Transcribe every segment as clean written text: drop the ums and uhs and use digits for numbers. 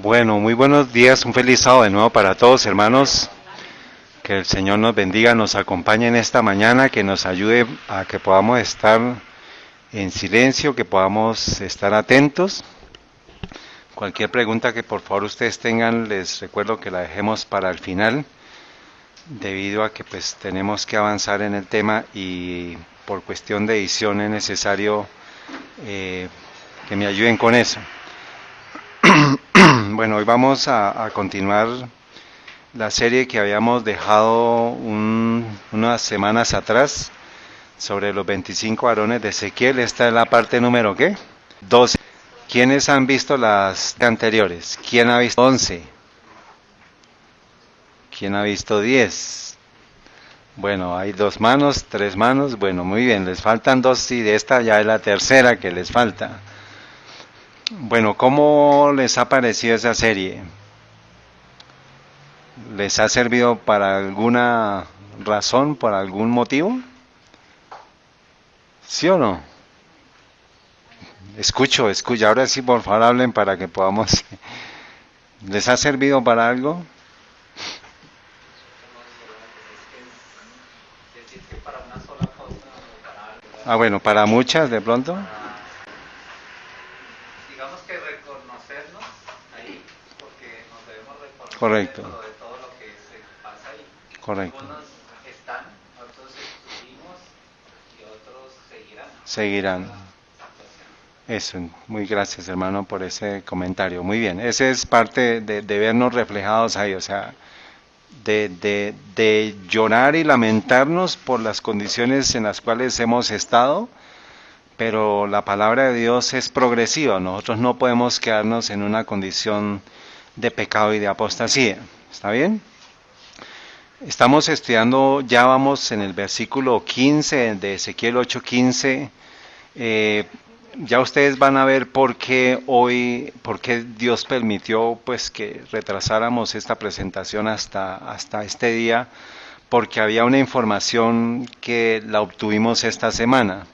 Bueno, muy buenos días, un feliz sábado de nuevo para todos, hermanos. Que el Señor nos bendiga, nos acompañe en esta mañana, que nos ayude a que podamos estar en silencio, que podamos estar atentos. Cualquier pregunta que por favor ustedes tengan, les recuerdo que la dejemos para el final, debido a que pues tenemos que avanzar en el tema y por cuestión de edición es necesario que me ayuden con eso. Bueno, hoy vamos a continuar la serie que habíamos dejado unas semanas atrás sobre los 25 varones de Ezequiel. Esta es la parte número ¿qué? 12. ¿Quiénes han visto las anteriores? ¿Quién ha visto 11? ¿Quién ha visto 10? Bueno, hay 2 manos, 3 manos. Bueno, muy bien, les faltan 2 y de esta ya es la tercera que les falta. Bueno, ¿cómo les ha parecido esa serie? ¿Les ha servido para alguna razón, por algún motivo? ¿Sí o no? Escucho, ahora sí por favor hablen para que podamos... ¿Les ha servido para algo? Ah, bueno, para muchas de pronto. Digamos que reconocernos ahí, porque nos debemos reconocer Correcto. dentro de todo lo que se pasa ahí. Correcto. Algunos están, otros estuvimos y otros seguirán. Seguirán. Eso, muy gracias hermano por ese comentario. Muy bien, ese es parte de vernos reflejados ahí, o sea, de llorar y lamentarnos por las condiciones en las cuales hemos estado, pero la palabra de Dios es progresiva, nosotros no podemos quedarnos en una condición de pecado y de apostasía, ¿está bien? Estamos estudiando, ya vamos en el versículo 15 de Ezequiel 8:15. Ya ustedes van a ver por qué Dios permitió pues que retrasáramos esta presentación hasta este día, porque había una información que la obtuvimos esta semana,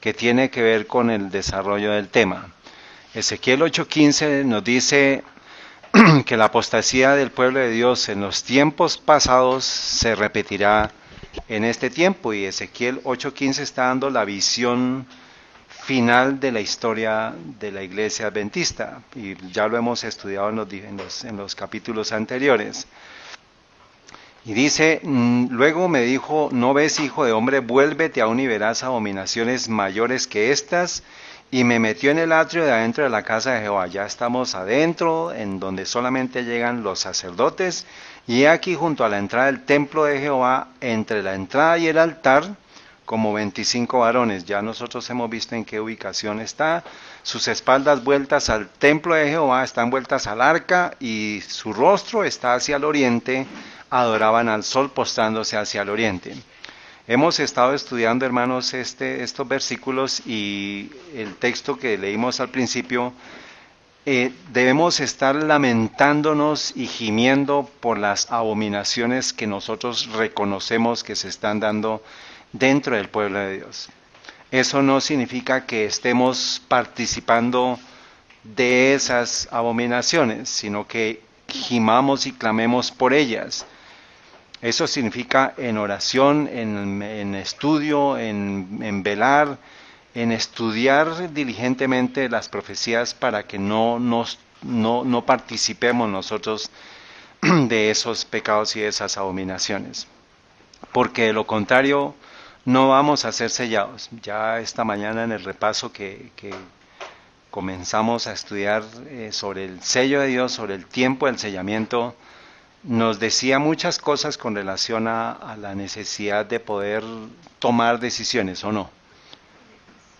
que tiene que ver con el desarrollo del tema. Ezequiel 8:15 nos dice que la apostasía del pueblo de Dios en los tiempos pasados se repetirá en este tiempo, y Ezequiel 8:15 está dando la visión final de la historia de la iglesia adventista, y ya lo hemos estudiado en los capítulos anteriores. Y dice, luego me dijo, ¿no ves, hijo de hombre? Vuélvete aún y verás abominaciones mayores que estas. Y me metió en el atrio de adentro de la casa de Jehová. Ya estamos adentro, en donde solamente llegan los sacerdotes. Y aquí junto a la entrada del templo de Jehová, entre la entrada y el altar, como 25 varones. Ya nosotros hemos visto en qué ubicación está. Sus espaldas vueltas al templo de Jehová, están vueltas al arca, y su rostro está hacia el oriente. Adoraban al sol postrándose hacia el oriente. Hemos estado estudiando, hermanos, estos versículos, y el texto que leímos al principio, debemos estar lamentándonos y gimiendo por las abominaciones que nosotros reconocemos que se están dando dentro del pueblo de Dios. Eso no significa que estemos participando de esas abominaciones, sino que gimamos y clamemos por ellas. Eso significa en oración, en estudio, en velar, en estudiar diligentemente las profecías para que no participemos nosotros de esos pecados y de esas abominaciones. Porque de lo contrario no vamos a ser sellados. Ya esta mañana en el repaso que comenzamos a estudiar sobre el sello de Dios, sobre el tiempo del sellamiento, nos decía muchas cosas con relación a la necesidad de poder tomar decisiones, ¿o no?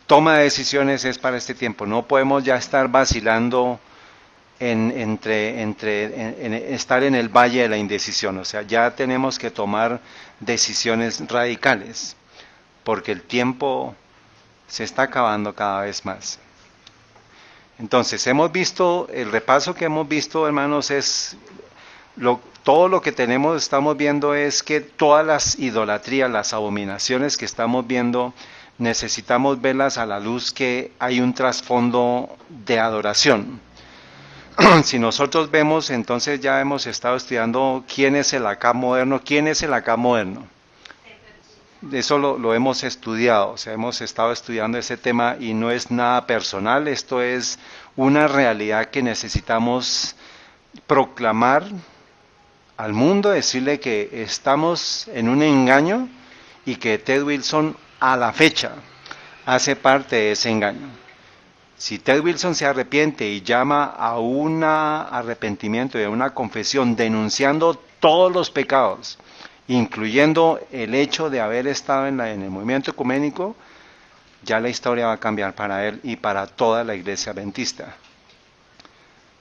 Toma de decisiones es para este tiempo. No podemos ya estar vacilando en estar en el valle de la indecisión. O sea, ya tenemos que tomar decisiones radicales, porque el tiempo se está acabando cada vez más. Entonces, hemos visto, el repaso que hemos visto, hermanos, es todo lo que estamos viendo es que todas las idolatrías, las abominaciones que estamos viendo, necesitamos verlas a la luz que hay un trasfondo de adoración. Si nosotros vemos, entonces ya hemos estado estudiando quién es el acá moderno, quién es el acá moderno. Eso lo hemos estudiado, o sea, hemos estado estudiando ese tema y no es nada personal, esto es una realidad que necesitamos proclamar al mundo, decirle que estamos en un engaño y que Ted Wilson a la fecha hace parte de ese engaño. Si Ted Wilson se arrepiente y llama a un arrepentimiento y a una confesión denunciando todos los pecados, incluyendo el hecho de haber estado en el movimiento ecuménico, ya la historia va a cambiar para él y para toda la iglesia adventista.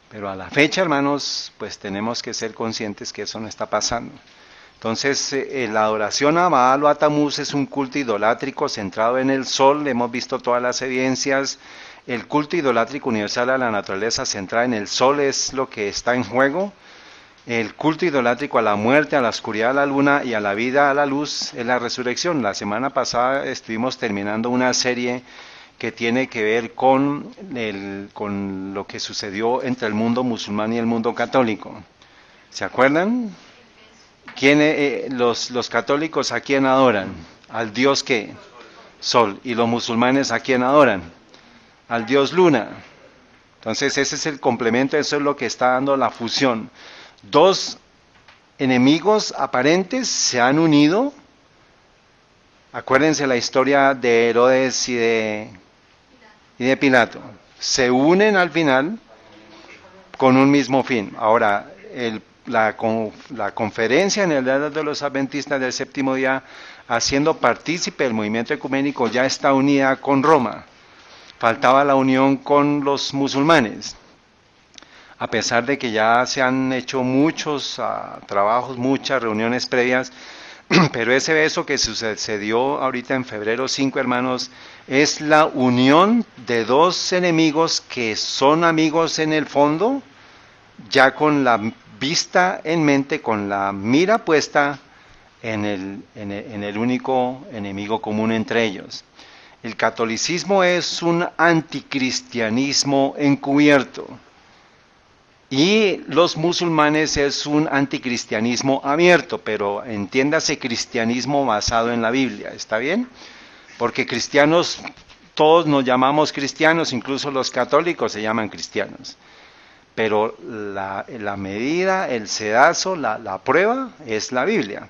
Pero a la fecha, hermanos, pues tenemos que ser conscientes que eso no está pasando. Entonces, la adoración a Baal o a Tamuz es un culto idolátrico centrado en el sol, hemos visto todas las evidencias. El culto idolátrico universal a la naturaleza centrada en el sol es lo que está en juego. El culto idolátrico a la muerte, a la oscuridad, a la luna y a la vida, a la luz, es la resurrección. La semana pasada estuvimos terminando una serie que tiene que ver con lo que sucedió entre el mundo musulmán y el mundo católico. ¿Se acuerdan? Los católicos a quién adoran? Al Dios ¿qué? Sol. ¿Y los musulmanes a quién adoran? Al Dios Luna. Entonces ese es el complemento, eso es lo que está dando la fusión. Dos enemigos aparentes se han unido. Acuérdense la historia de Herodes y de Pilato. Se unen al final con un mismo fin. Ahora, la conferencia en el Día de los Adventistas del Séptimo Día, haciendo partícipe del movimiento ecuménico, ya está unida con Roma. Faltaba la unión con los musulmanes. A pesar de que ya se han hecho muchos trabajos, muchas reuniones previas, pero ese beso que sucedió ahorita en febrero 5, hermanos, es la unión de dos enemigos que son amigos en el fondo, ya con la vista en mente, con la mira puesta en el único enemigo común entre ellos. El catolicismo es un anticristianismo encubierto y los musulmanes es un anticristianismo abierto, pero entiéndase cristianismo basado en la Biblia, ¿está bien? Porque cristianos, todos nos llamamos cristianos, incluso los católicos se llaman cristianos, pero la medida, el sedazo, la prueba es la Biblia.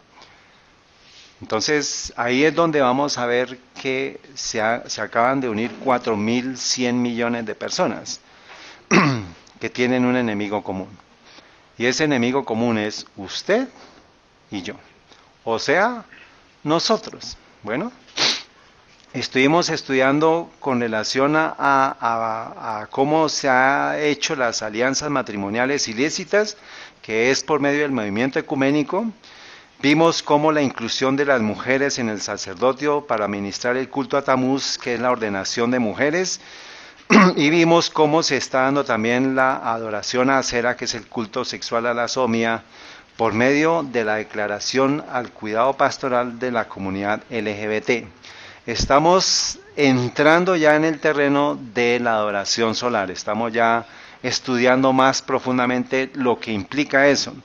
Entonces ahí es donde vamos a ver que se acaban de unir 4.100 millones de personas que tienen un enemigo común. Y ese enemigo común es usted y yo. O sea, nosotros. Bueno, estuvimos estudiando con relación a cómo se han hecho las alianzas matrimoniales ilícitas, que es por medio del movimiento ecuménico. Vimos cómo la inclusión de las mujeres en el sacerdocio para ministrar el culto a Tamuz, que es la ordenación de mujeres, y vimos cómo se está dando también la adoración a Asera, que es el culto sexual a la somia, por medio de la declaración al cuidado pastoral de la comunidad LGBT. Estamos entrando ya en el terreno de la adoración solar, estamos ya estudiando más profundamente lo que implica eso.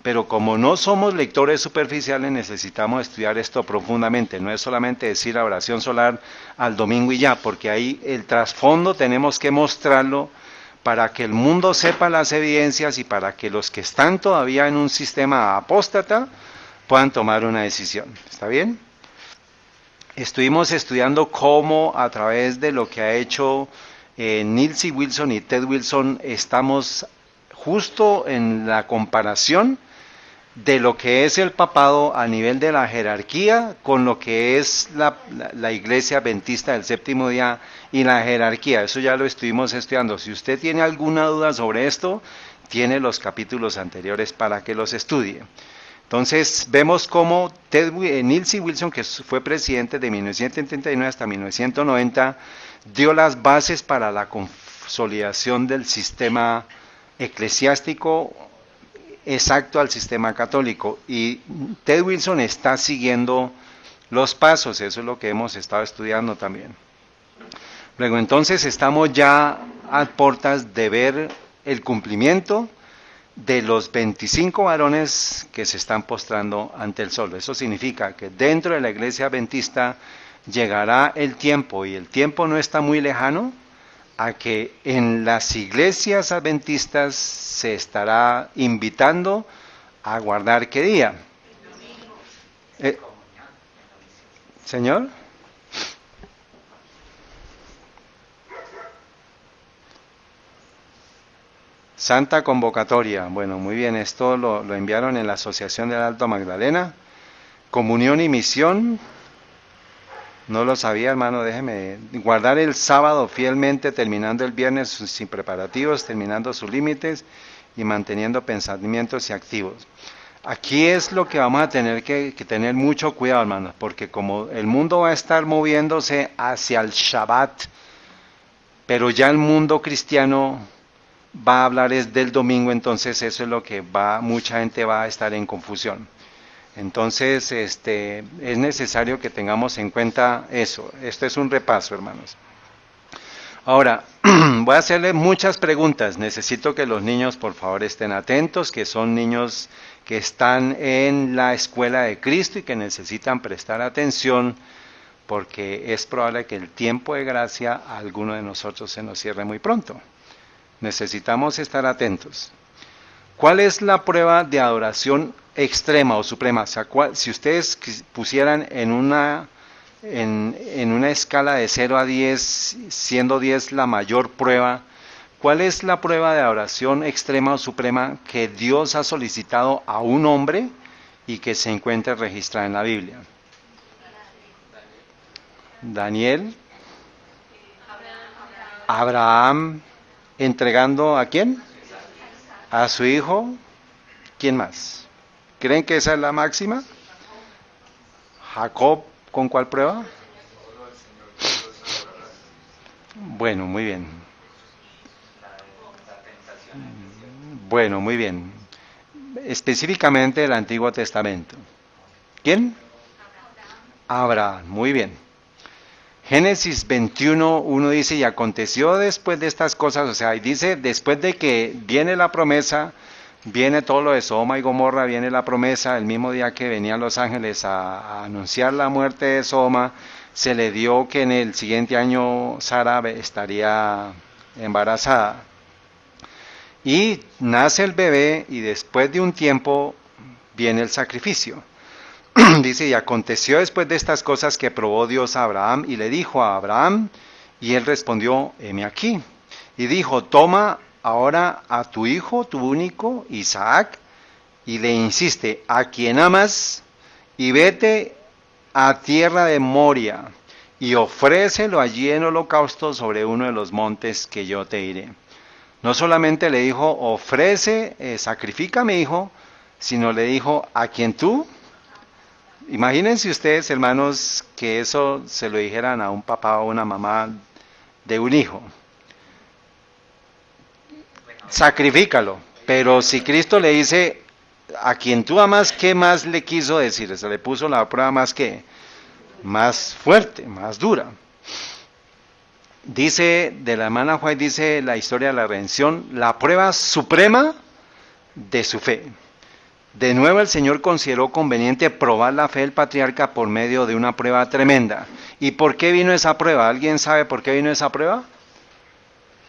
Pero como no somos lectores superficiales, necesitamos estudiar esto profundamente. No es solamente decir la oración solar al domingo y ya, porque ahí el trasfondo tenemos que mostrarlo para que el mundo sepa las evidencias y para que los que están todavía en un sistema apóstata puedan tomar una decisión. ¿Está bien? Estuvimos estudiando cómo a través de lo que ha hecho Niels Wilson y Ted Wilson estamos justo en la comparación de lo que es el papado a nivel de la jerarquía con lo que es la iglesia adventista del séptimo día y la jerarquía. Eso ya lo estuvimos estudiando. Si usted tiene alguna duda sobre esto, tiene los capítulos anteriores para que los estudie. Entonces vemos cómo Niels Wilson, que fue presidente de 1939 hasta 1990, dio las bases para la consolidación del sistema eclesiástico exacto al sistema católico, y Ted Wilson está siguiendo los pasos, eso es lo que hemos estado estudiando también. Luego entonces estamos ya a puertas de ver el cumplimiento de los 25 varones que se están postrando ante el sol. Eso significa que dentro de la iglesia adventista llegará el tiempo, y el tiempo no está muy lejano, a que en las iglesias adventistas se estará invitando a guardar ¿qué día? Señor. Santa convocatoria. Bueno, muy bien, esto lo enviaron en la Asociación del Alto Magdalena. Comunión y misión. No lo sabía, hermano, déjeme. Guardar el sábado fielmente, terminando el viernes sin preparativos, terminando sus límites y manteniendo pensamientos y activos. Aquí es lo que vamos a tener que tener mucho cuidado, hermanos, porque como el mundo va a estar moviéndose hacia el Shabbat, pero ya el mundo cristiano va a hablar es del domingo, entonces eso es lo que mucha gente va a estar en confusión. Entonces, es necesario que tengamos en cuenta eso. Esto es un repaso, hermanos. Ahora, voy a hacerle muchas preguntas. Necesito que los niños, por favor, estén atentos, que son niños que están en la escuela de Cristo y que necesitan prestar atención, porque es probable que el tiempo de gracia a alguno de nosotros se nos cierre muy pronto. Necesitamos estar atentos. ¿Cuál es la prueba de adoración extrema o suprema? O sea, si ustedes pusieran en una escala de 0 a 10, siendo 10 la mayor prueba, ¿cuál es la prueba de adoración extrema o suprema que Dios ha solicitado a un hombre y que se encuentra registrada en la Biblia? Daniel, Abraham, entregando ¿a quién? A su hijo. ¿Quién más? ¿Creen que esa es la máxima? Jacob, ¿con cuál prueba? Bueno, muy bien. Bueno, muy bien. Específicamente el Antiguo Testamento. ¿Quién? Abraham, muy bien. Génesis 21, 1 dice, y aconteció después de estas cosas, o sea, y dice, después de que viene la promesa, viene todo lo de Sodoma y Gomorra, viene la promesa, el mismo día que venían los ángeles a anunciar la muerte de Sodoma, se le dio que en el siguiente año Sara estaría embarazada. Y nace el bebé y después de un tiempo viene el sacrificio. Dice, y aconteció después de estas cosas que probó Dios a Abraham y le dijo a Abraham, y él respondió, heme aquí. Y dijo, toma ahora a tu hijo, tu único, Isaac, y le insiste, a quien amas, y vete a tierra de Moria, y ofrécelo allí en holocausto sobre uno de los montes que yo te diré. No solamente le dijo, ofrece, sacrifica a mi hijo, sino le dijo, a quien tú. Imagínense ustedes, hermanos, que eso se lo dijeran a un papá o una mamá de un hijo. Sacrifícalo. Pero si Cristo le dice, a quien tú amas, ¿qué más le quiso decir? Se le puso la prueba más fuerte, más dura. Dice, de la hermana White, dice la historia de la redención, la prueba suprema de su fe. De nuevo el Señor consideró conveniente probar la fe del patriarca por medio de una prueba tremenda. ¿Y por qué vino esa prueba? ¿Alguien sabe por qué vino esa prueba?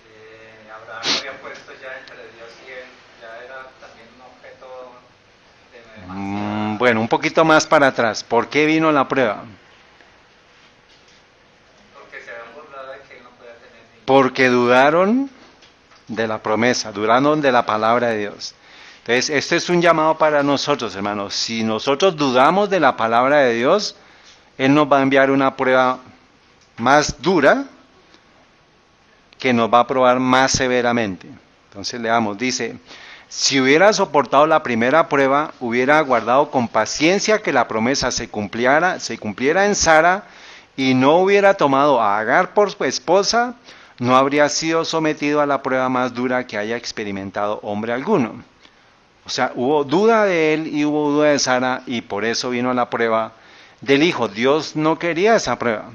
Que Abraham había puesto ya entre Dios y él, ya era también un objeto de demasiada... Bueno, un poquito más para atrás. ¿Por qué vino la prueba? Porque se habían burlado de que él no podía tener niños. Porque dudaron de la promesa, dudaron de la palabra de Dios. Entonces, este es un llamado para nosotros, hermanos. Si nosotros dudamos de la palabra de Dios, Él nos va a enviar una prueba más dura que nos va a probar más severamente. Entonces leamos, dice, si hubiera soportado la primera prueba, hubiera aguardado con paciencia que la promesa se cumpliera en Sara y no hubiera tomado a Agar por su esposa, no habría sido sometido a la prueba más dura que haya experimentado hombre alguno. O sea, hubo duda de él y hubo duda de Sara y por eso vino la prueba del hijo. Dios no quería esa prueba.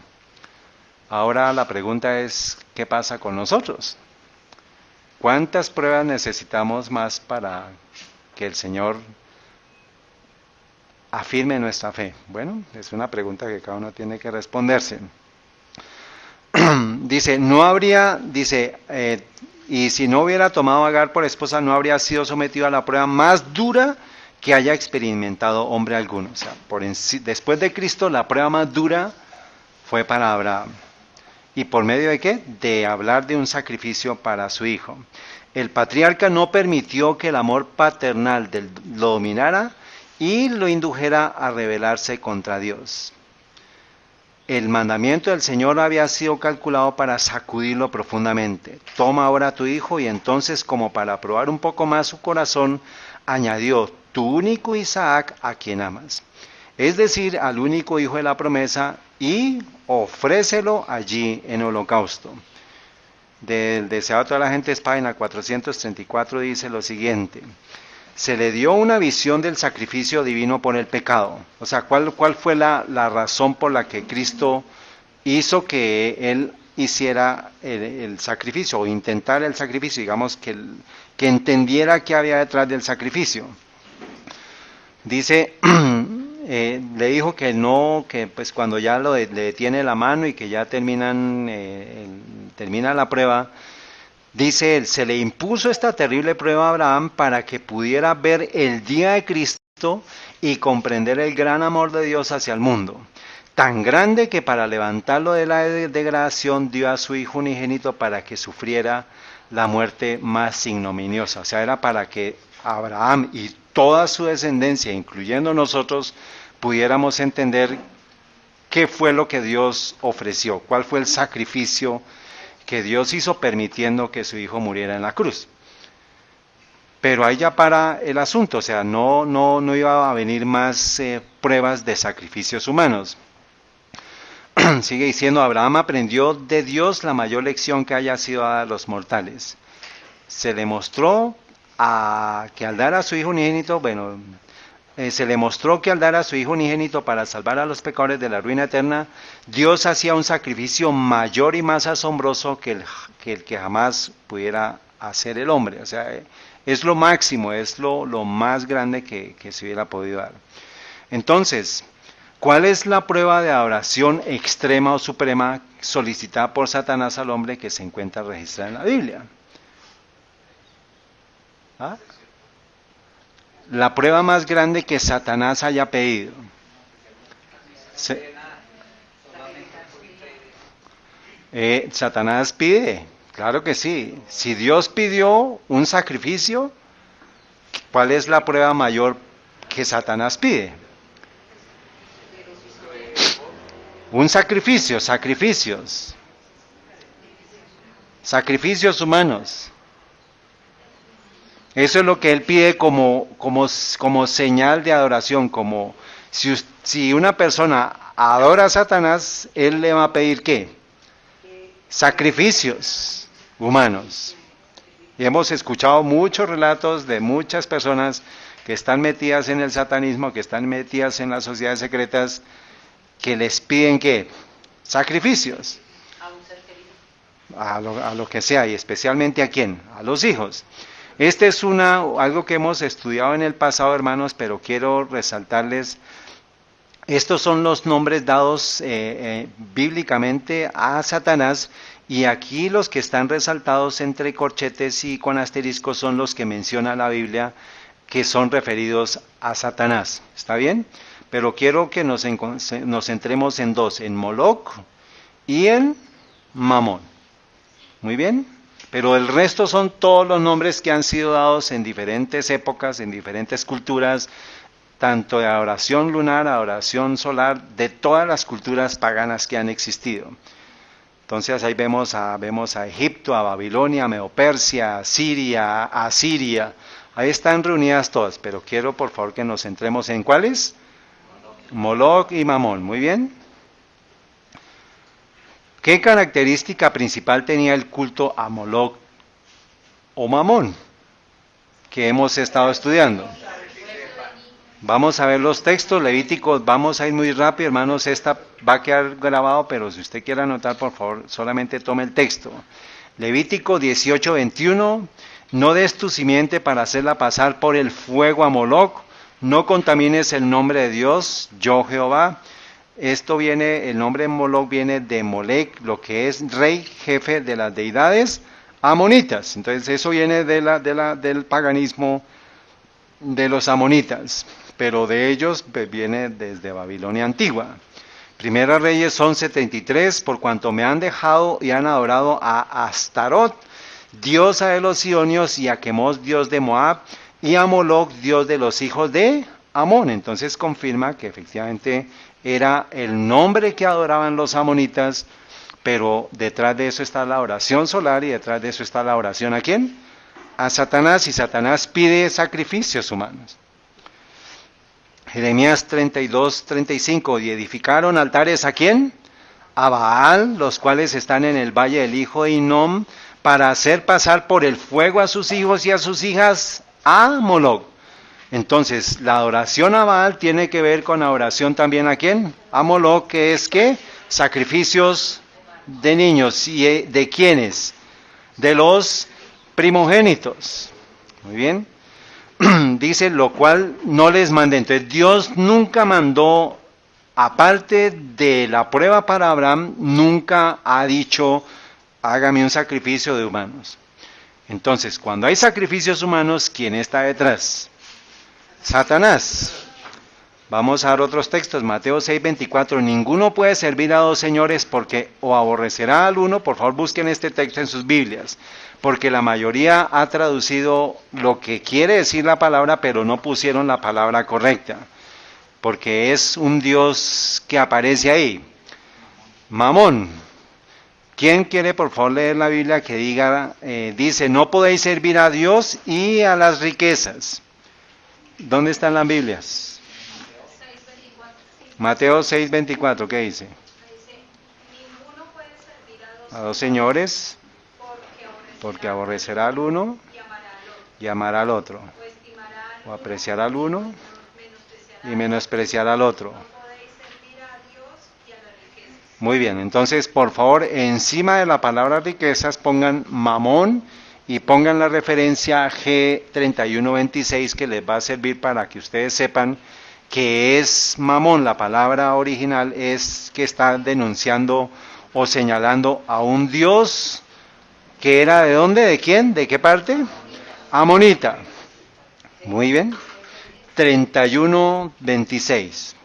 Ahora la pregunta es, ¿qué pasa con nosotros? ¿Cuántas pruebas necesitamos más para que el Señor afirme nuestra fe? Bueno, es una pregunta que cada uno tiene que responderse. Dice, y si no hubiera tomado a Agar por esposa, no habría sido sometido a la prueba más dura que haya experimentado hombre alguno. O sea, después de Cristo, la prueba más dura fue para Abraham. ¿Y por medio de qué? De hablar de un sacrificio para su hijo. El patriarca no permitió que el amor paternal lo dominara y lo indujera a rebelarse contra Dios. El mandamiento del Señor había sido calculado para sacudirlo profundamente. Toma ahora a tu hijo, y entonces, como para probar un poco más su corazón, añadió, tu único Isaac, a quien amas. Es decir, al único hijo de la promesa, y ofrécelo allí en holocausto. Del Deseado de toda la gente, es página 434, dice lo siguiente. Se le dio una visión del sacrificio divino por el pecado. O sea, ¿cuál fue la razón por la que Cristo hizo que Él hiciera el sacrificio, o intentara el sacrificio? Digamos, que entendiera qué había detrás del sacrificio. Dice, le dijo que no, que pues cuando ya le detiene la mano y que ya termina la prueba, dice él, se le impuso esta terrible prueba a Abraham para que pudiera ver el día de Cristo y comprender el gran amor de Dios hacia el mundo. Tan grande que para levantarlo de la degradación dio a su hijo unigénito para que sufriera la muerte más ignominiosa. O sea, era para que Abraham y toda su descendencia, incluyendo nosotros, pudiéramos entender qué fue lo que Dios ofreció, cuál fue el sacrificio que Dios hizo permitiendo que su hijo muriera en la cruz. Pero ahí ya para el asunto, o sea, no iba a venir más pruebas de sacrificios humanos. Sigue diciendo, Abraham aprendió de Dios la mayor lección que haya sido dada a los mortales. Se le mostró que al dar a su hijo unigénito, se le mostró que al dar a su hijo unigénito para salvar a los pecadores de la ruina eterna, Dios hacía un sacrificio mayor y más asombroso que el que jamás pudiera hacer el hombre. O sea, es lo máximo, es lo más grande que se hubiera podido dar. Entonces, ¿cuál es la prueba de adoración extrema o suprema solicitada por Satanás al hombre que se encuentra registrada en la Biblia? ¿Ah? La prueba más grande que Satanás haya pedido. Satanás pide, claro que sí. Si Dios pidió un sacrificio, ¿cuál es la prueba mayor que Satanás pide? Un sacrificio, sacrificios humanos. Eso es lo que él pide como señal de adoración, como si una persona adora a Satanás, él le va a pedir ¿qué? Sacrificios humanos. Y hemos escuchado muchos relatos de muchas personas que están metidas en el satanismo, que están metidas en las sociedades secretas, que les piden ¿qué? Sacrificios. A lo que sea, y especialmente ¿a quién? A los hijos. Este es algo que hemos estudiado en el pasado, hermanos, pero quiero resaltarles, estos son los nombres dados bíblicamente a Satanás, y aquí los que están resaltados entre corchetes y con asteriscos son los que menciona la Biblia, que son referidos a Satanás. ¿Está bien? Pero quiero que nos centremos en dos, en Moloc y en Mamón. ¿Muy bien? Pero el resto son todos los nombres que han sido dados en diferentes épocas, en diferentes culturas, tanto de adoración lunar, adoración solar, de todas las culturas paganas que han existido. Entonces ahí vemos a Egipto, a Babilonia, a Medo-Persia, a Siria, a Asiria. Ahí están reunidas todas, pero quiero por favor que nos centremos en ¿cuáles? Moloc y Mamón, muy bien. ¿Qué característica principal tenía el culto a Moloc o Mamón que hemos estado estudiando? Vamos a ver los textos levíticos, vamos a ir muy rápido, hermanos, esta va a quedar grabado, pero si usted quiere anotar, por favor, solamente tome el texto. Levítico 18:21, no des tu simiente para hacerla pasar por el fuego a Moloc, no contamines el nombre de Dios, yo Jehová. Esto viene, el nombre de Moloc viene de Molec, lo que es rey, jefe de las deidades amonitas. Entonces eso viene del paganismo de los amonitas, pero de ellos viene desde Babilonia antigua. Primera Reyes 11:33, por cuanto me han dejado y han adorado a Astarot, diosa de los Sidonios, y a Quemos, dios de Moab, y a Moloc, dios de los hijos de Amón. Entonces confirma que efectivamente era el nombre que adoraban los amonitas, pero detrás de eso está la oración solar y detrás de eso está la oración ¿a quién? A Satanás, y Satanás pide sacrificios humanos. Jeremías 32:35, y edificaron altares ¿a quién? A Baal, los cuales están en el valle del hijo de Hinnom, para hacer pasar por el fuego a sus hijos y a sus hijas a Moloc. Entonces, la adoración a Baal tiene que ver con la oración también ¿a quién? A Moloc, que es ¿qué? Sacrificios de niños. ¿Y de quiénes? De los primogénitos. Muy bien. Dice, lo cual no les mandé. Entonces, Dios nunca mandó, aparte de la prueba para Abraham, nunca ha dicho, hágame un sacrificio de humanos. Entonces, cuando hay sacrificios humanos, ¿quién está detrás? Satanás. Vamos a dar otros textos. Mateo 6:24. Ninguno puede servir a dos señores, porque o aborrecerá al uno. Por favor, busquen este texto en sus Biblias, porque la mayoría ha traducido lo que quiere decir la palabra, pero no pusieron la palabra correcta, porque es un Dios que aparece ahí. Mamón. ¿Quién quiere por favor leer la Biblia que diga, dice, no podéis servir a Dios y a las riquezas? ¿Dónde están las Biblias? Mateo 6:24, ¿qué dice? Ninguno puede servir A dos señores, porque aborrecerá al uno y amará al otro, o apreciará al uno y menospreciará al otro. Muy bien, entonces por favor encima de la palabra riquezas pongan mamón y pongan la referencia G3126, que les va a servir para que ustedes sepan que es mamón. La palabra original es que está denunciando o señalando a un Dios que era ¿de dónde? ¿De quién? ¿De qué parte? Amonita. Muy bien. 31:26.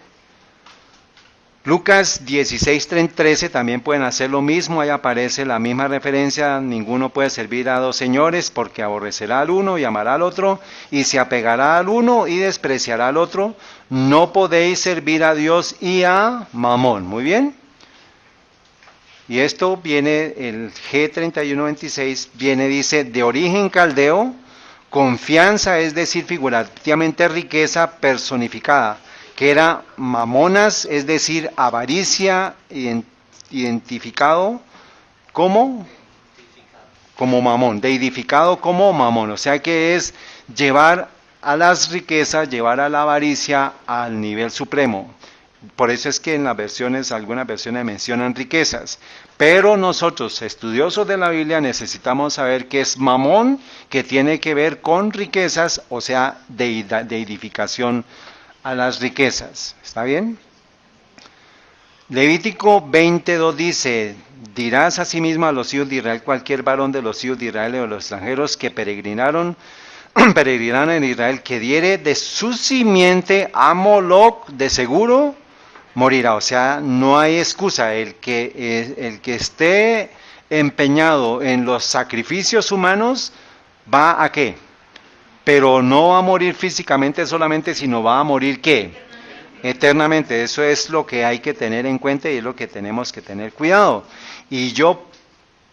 Lucas 16:13 también pueden hacer lo mismo, ahí aparece la misma referencia, ninguno puede servir a dos señores, porque aborrecerá al uno y amará al otro, y se apegará al uno y despreciará al otro. No podéis servir a Dios y a Mamón. Muy bien. Y esto viene, el G31:26 viene, dice, de origen caldeo, confianza, es decir, figurativamente riqueza personificada, que era mamonas, es decir, avaricia, identificado como mamón, deidificado como mamón, o sea que es llevar a las riquezas, llevar a la avaricia al nivel supremo. Por eso es que en las versiones, algunas versiones mencionan riquezas, pero nosotros, estudiosos de la Biblia, necesitamos saber que es mamón, que tiene que ver con riquezas, o sea, deidificación a las riquezas. ¿Está bien? Levítico 20:2 dice, dirás asimismo a los hijos de Israel, cualquier varón de los hijos de Israel o de los extranjeros que peregrinan en Israel, que diere de su simiente a Moloc, de seguro morirá. O sea, no hay excusa. El que esté empeñado en los sacrificios humanos, ¿va a qué? Pero no va a morir físicamente solamente, sino va a morir ¿qué? Eternamente. Eso es lo que hay que tener en cuenta y es lo que tenemos que tener cuidado. Y yo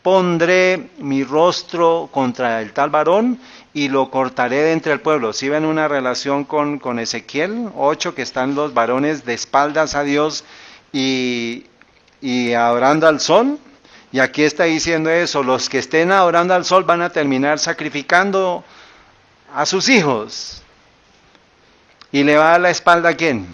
pondré mi rostro contra el tal varón y lo cortaré de entre el pueblo. Si ven una relación con Ezequiel 8, que están los varones de espaldas a Dios y adorando al sol. Y aquí está diciendo eso, los que estén adorando al sol van a terminar sacrificando a sus hijos. ¿Y le va a dar la espalda a quién?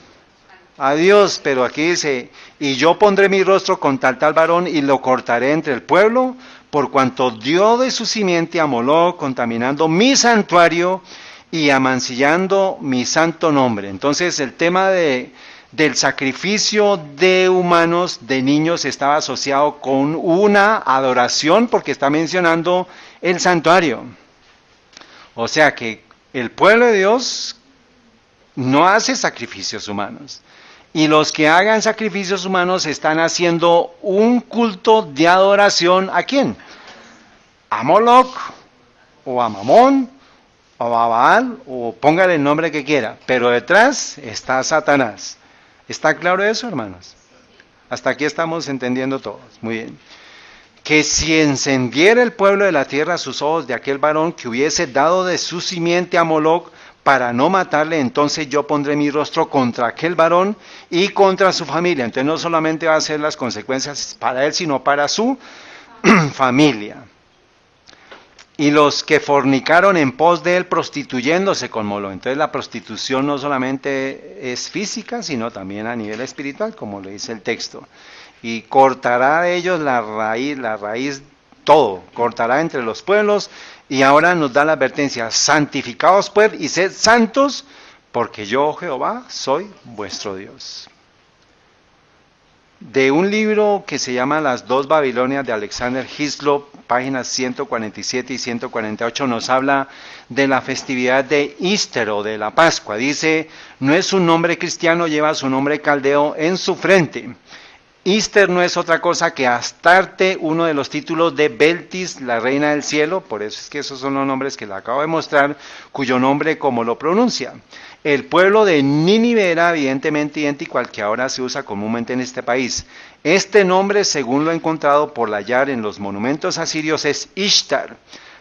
A Dios. Pero aquí dice, y yo pondré mi rostro con tal varón y lo cortaré entre el pueblo, por cuanto dio de su simiente a Moloc, contaminando mi santuario y amancillando mi santo nombre. Entonces el tema del sacrificio de humanos, de niños, estaba asociado con una adoración, porque está mencionando el santuario. O sea que el pueblo de Dios no hace sacrificios humanos. Y los que hagan sacrificios humanos están haciendo un culto de adoración, ¿a quién? A Moloc, o a Mamón, o a Baal, o póngale el nombre que quiera. Pero detrás está Satanás. ¿Está claro eso, hermanos? Hasta aquí estamos entendiendo todos. Muy bien. Que si encendiera el pueblo de la tierra sus ojos de aquel varón que hubiese dado de su simiente a Moloc, para no matarle, entonces yo pondré mi rostro contra aquel varón y contra su familia. Entonces no solamente va a ser las consecuencias para él, sino para su familia. Y los que fornicaron en pos de él, prostituyéndose con Moloc. Entonces la prostitución no solamente es física, sino también a nivel espiritual, como le dice el texto. Y cortará de ellos la raíz, todo, cortará entre los pueblos. Y ahora nos da la advertencia: santificaos pues y sed santos, porque yo, Jehová, soy vuestro Dios. De un libro que se llama Las dos Babilonias, de Alexander Hislop, páginas 147 y 148, nos habla de la festividad de Easter, o de la Pascua. Dice: no es un nombre cristiano, lleva su nombre caldeo en su frente. Easter no es otra cosa que Astarte, uno de los títulos de Beltis, la reina del cielo. Por eso es que esos son los nombres que le acabo de mostrar, cuyo nombre, como lo pronuncia. El pueblo de Nínive era evidentemente idéntico al que ahora se usa comúnmente en este país. Este nombre, según lo he encontrado por hallar en los monumentos asirios, es Ishtar.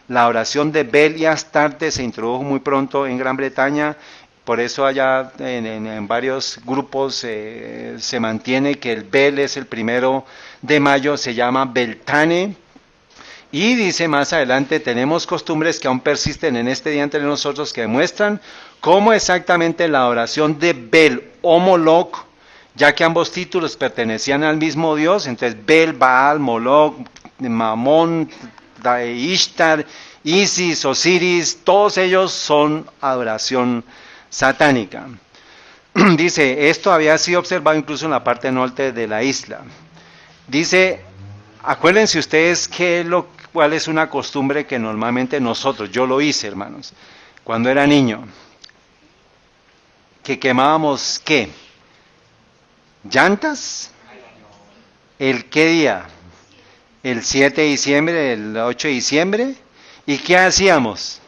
La oración de Bel y Astarte se introdujo muy pronto en Gran Bretaña. Por eso allá en varios grupos se mantiene que el Bel es el 1 de mayo, se llama Beltane. Y dice más adelante: tenemos costumbres que aún persisten en este día entre nosotros, que demuestran cómo exactamente la oración de Bel o Moloc, ya que ambos títulos pertenecían al mismo Dios. Entonces Bel, Baal, Moloc, Mamón, Ishtar, Isis, Osiris, todos ellos son adoración satánica. Dice: esto había sido observado incluso en la parte norte de la isla. Dice: acuérdense ustedes cuál es una costumbre que normalmente nosotros, yo lo hice, hermanos, cuando era niño, que quemábamos, ¿qué? ¿Llantas? ¿El qué día? El 7 de diciembre, el 8 de diciembre. ¿Y qué hacíamos?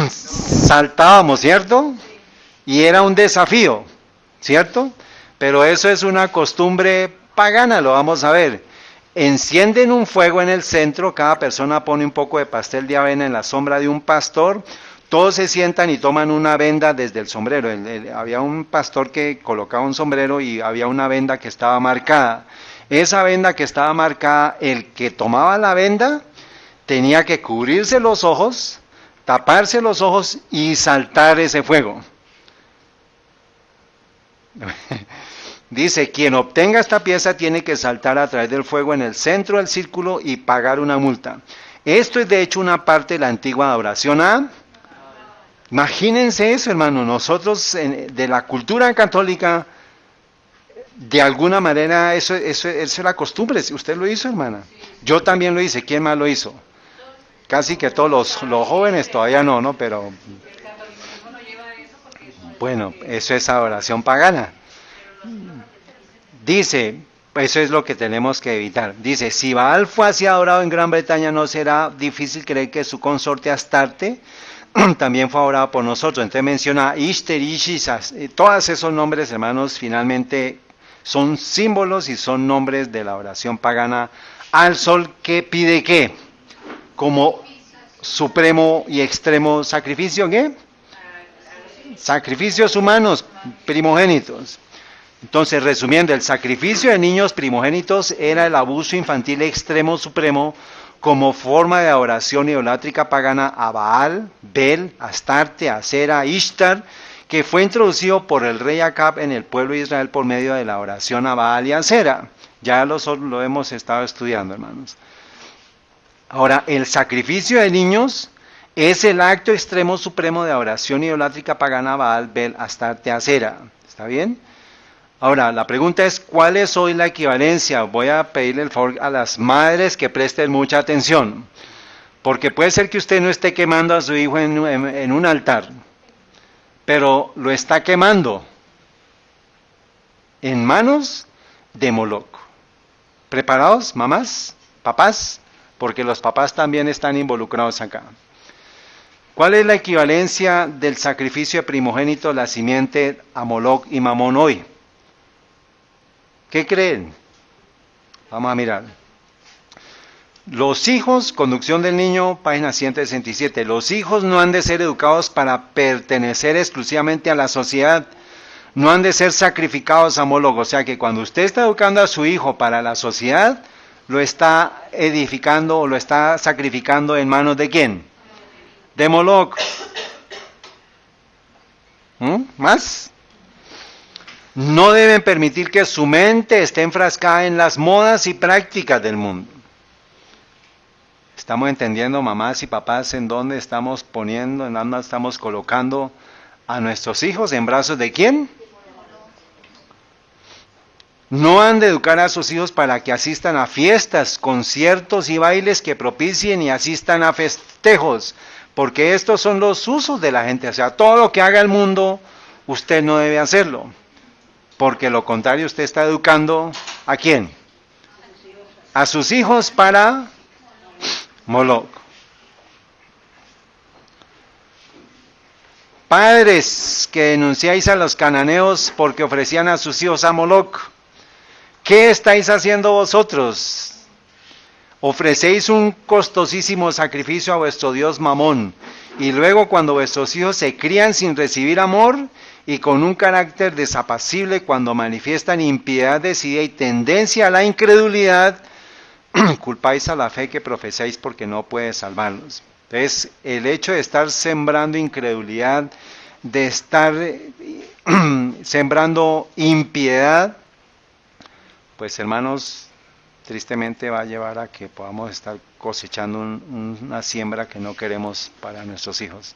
Saltábamos, ¿cierto? Y era un desafío, ¿cierto? Pero eso es una costumbre pagana, lo vamos a ver. Encienden un fuego en el centro, cada persona pone un poco de pastel de avena en la sombra de un pastor, todos se sientan y toman una venda desde el sombrero. Había un pastor que colocaba un sombrero y había una venda que estaba marcada. Esa venda que estaba marcada, el que tomaba la venda tenía que cubrirse los ojos, taparse los ojos y saltar ese fuego. Dice: quien obtenga esta pieza tiene que saltar a través del fuego en el centro del círculo y pagar una multa. Esto es de hecho una parte de la antigua adoración a... Imagínense eso, hermano. Nosotros de la cultura católica, de alguna manera eso es la costumbre. ¿Usted lo hizo, hermana? Yo también lo hice. ¿Quién más lo hizo? Casi que todos los jóvenes todavía no, pero... Bueno, eso es adoración pagana. Dice, eso es lo que tenemos que evitar. Dice: si Baal fue así adorado en Gran Bretaña, no será difícil creer que su consorte Astarte también fue adorado por nosotros. Entonces menciona Ishtar, Isis, todos esos nombres, hermanos, finalmente son símbolos y son nombres de la oración pagana al sol, que pide ¿qué? Como supremo y extremo sacrificio, ¿qué? Sacrificios humanos primogénitos. Entonces, resumiendo, el sacrificio de niños primogénitos era el abuso infantil extremo supremo como forma de adoración idolátrica pagana a Baal, Bel, Astarte, Acera, Ishtar, que fue introducido por el rey Acab en el pueblo de Israel por medio de la oración a Baal y Acera. Ya lo hemos estado estudiando, hermanos. Ahora, el sacrificio de niños es el acto extremo supremo de adoración idolátrica pagana a Baal, Bel, Astarte, Acera. ¿Está bien? Ahora, la pregunta es, ¿cuál es hoy la equivalencia? Voy a pedirle el favor a las madres que presten mucha atención, porque puede ser que usted no esté quemando a su hijo en un altar, pero lo está quemando en manos de Moloc. ¿Preparados, mamás, papás? Porque los papás también están involucrados acá. ¿Cuál es la equivalencia del sacrificio de primogénito, la simiente, a Moloc y Mamón hoy? ¿Qué creen? Vamos a mirar. Los hijos, conducción del niño, página 167. Los hijos no han de ser educados para pertenecer exclusivamente a la sociedad. No han de ser sacrificados a Moloc. O sea que cuando usted está educando a su hijo para la sociedad, lo está edificando o lo está sacrificando en manos de ¿quién? De Moloc. ¿Más? No deben permitir que su mente esté enfrascada en las modas y prácticas del mundo. ¿Estamos entendiendo, mamás y papás, en dónde estamos poniendo, en dónde estamos colocando a nuestros hijos? ¿En brazos de quién? No han de educar a sus hijos para que asistan a fiestas, conciertos y bailes que propicien y asistan a festejos, porque estos son los usos de la gente. O sea, todo lo que haga el mundo, usted no debe hacerlo. Porque lo contrario, usted está educando ¿a quién? A sus hijos para Moloc. Padres que denunciáis a los cananeos porque ofrecían a sus hijos a Moloc, ¿qué estáis haciendo vosotros? Ofrecéis un costosísimo sacrificio a vuestro dios Mamón, y luego cuando vuestros hijos se crían sin recibir amor, y con un carácter desapacible cuando manifiestan impiedad decidida y tendencia a la incredulidad, culpáis a la fe que profesáis porque no puede salvarlos. Entonces, el hecho de estar sembrando incredulidad, de estar sembrando impiedad, pues hermanos, tristemente va a llevar a que podamos estar cosechando una siembra que no queremos para nuestros hijos.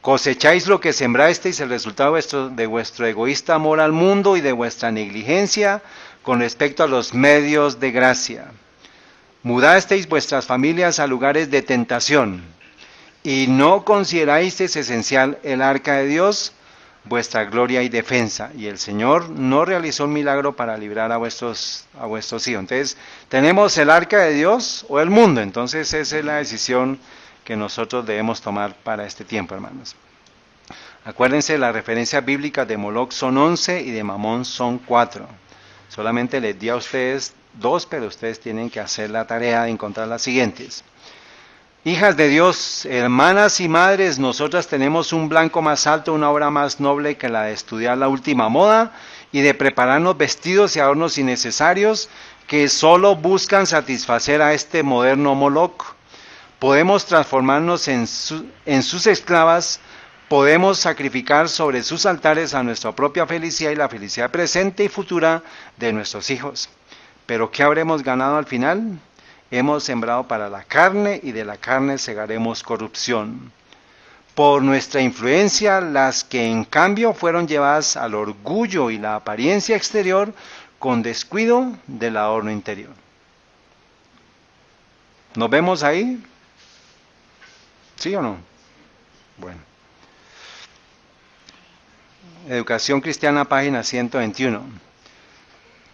Cosecháis lo que sembrasteis, el resultado de vuestro egoísta amor al mundo y de vuestra negligencia con respecto a los medios de gracia. Mudasteis vuestras familias a lugares de tentación y no considerasteis esencial el arca de Dios, vuestra gloria y defensa. Y el Señor no realizó un milagro para librar a vuestros hijos. Entonces, ¿tenemos el arca de Dios o el mundo? Entonces, esa es la decisión que nosotros debemos tomar para este tiempo, hermanos. Acuérdense, las referencias bíblicas de Moloc son 11 y de Mamón son 4. Solamente les di a ustedes 2, pero ustedes tienen que hacer la tarea de encontrar las siguientes. Hijas de Dios, hermanas y madres, nosotras tenemos un blanco más alto, una obra más noble que la de estudiar la última moda y de prepararnos vestidos y adornos innecesarios que solo buscan satisfacer a este moderno Moloc. Podemos transformarnos en sus esclavas, podemos sacrificar sobre sus altares a nuestra propia felicidad y la felicidad presente y futura de nuestros hijos. Pero ¿qué habremos ganado al final? Hemos sembrado para la carne y de la carne segaremos corrupción. Por nuestra influencia, las que en cambio fueron llevadas al orgullo y la apariencia exterior con descuido del adorno interior. ¿Nos vemos ahí? ¿Sí o no? Bueno. Educación Cristiana, página 121.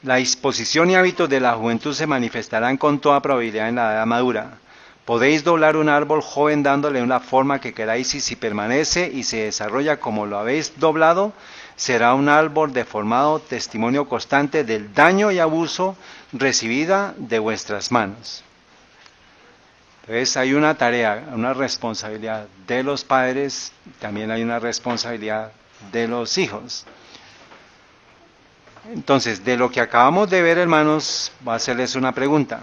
La disposición y hábitos de la juventud se manifestarán con toda probabilidad en la edad madura. Podéis doblar un árbol joven dándole una forma que queráis y si permanece y se desarrolla como lo habéis doblado, será un árbol deformado, testimonio constante del daño y abuso recibida de vuestras manos. Entonces hay una tarea, una responsabilidad de los padres, también hay una responsabilidad de los hijos. Entonces, de lo que acabamos de ver, hermanos, voy a hacerles una pregunta.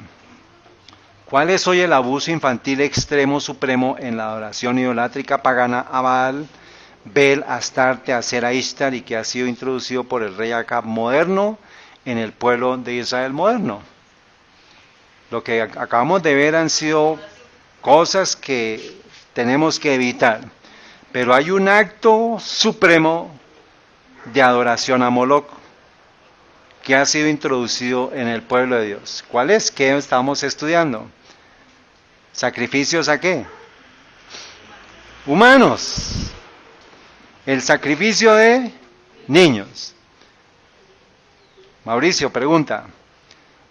¿Cuál es hoy el abuso infantil extremo supremo en la adoración idolátrica pagana a Baal, Bel, Astarte, Acera, Ishtar y que ha sido introducido por el rey Acab moderno en el pueblo de Israel moderno? Lo que acabamos de ver han sido cosas que tenemos que evitar. Pero hay un acto supremo de adoración a Moloch que ha sido introducido en el pueblo de Dios. ¿Cuál es? ¿Qué estamos estudiando? ¿Sacrificios a qué? Humanos. El sacrificio de niños. Mauricio pregunta,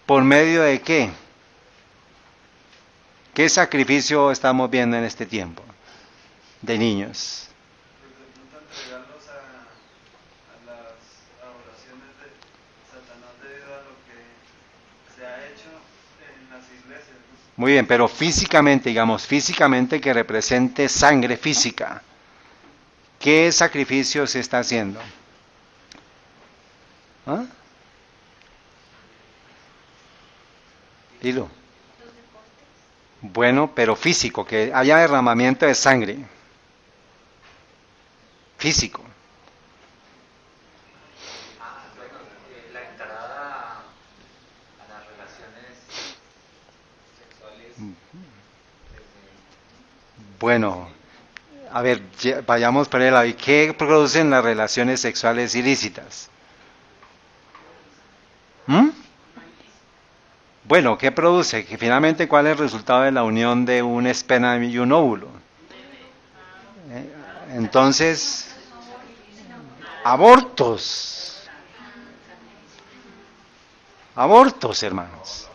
¿por medio de qué? ¿Qué sacrificio estamos viendo en este tiempo de niños? Pues de pronto entregarlos a las adoraciones de Satanás debido a lo que se ha hecho en las iglesias, ¿no? Muy bien, pero físicamente, digamos, físicamente que represente sangre física. ¿Qué sacrificio se está haciendo? ¿Ah? Dilo. Bueno, pero físico, que haya derramamiento de sangre. Físico. Bueno, la entrada a las relaciones sexuales Bueno, a ver, vayamos por el lado. ¿Y qué producen las relaciones sexuales ilícitas? ¿Mm? Bueno, ¿qué produce? Que finalmente, ¿cuál es el resultado de la unión de un esperma y un óvulo? Entonces, abortos. Abortos, hermanos.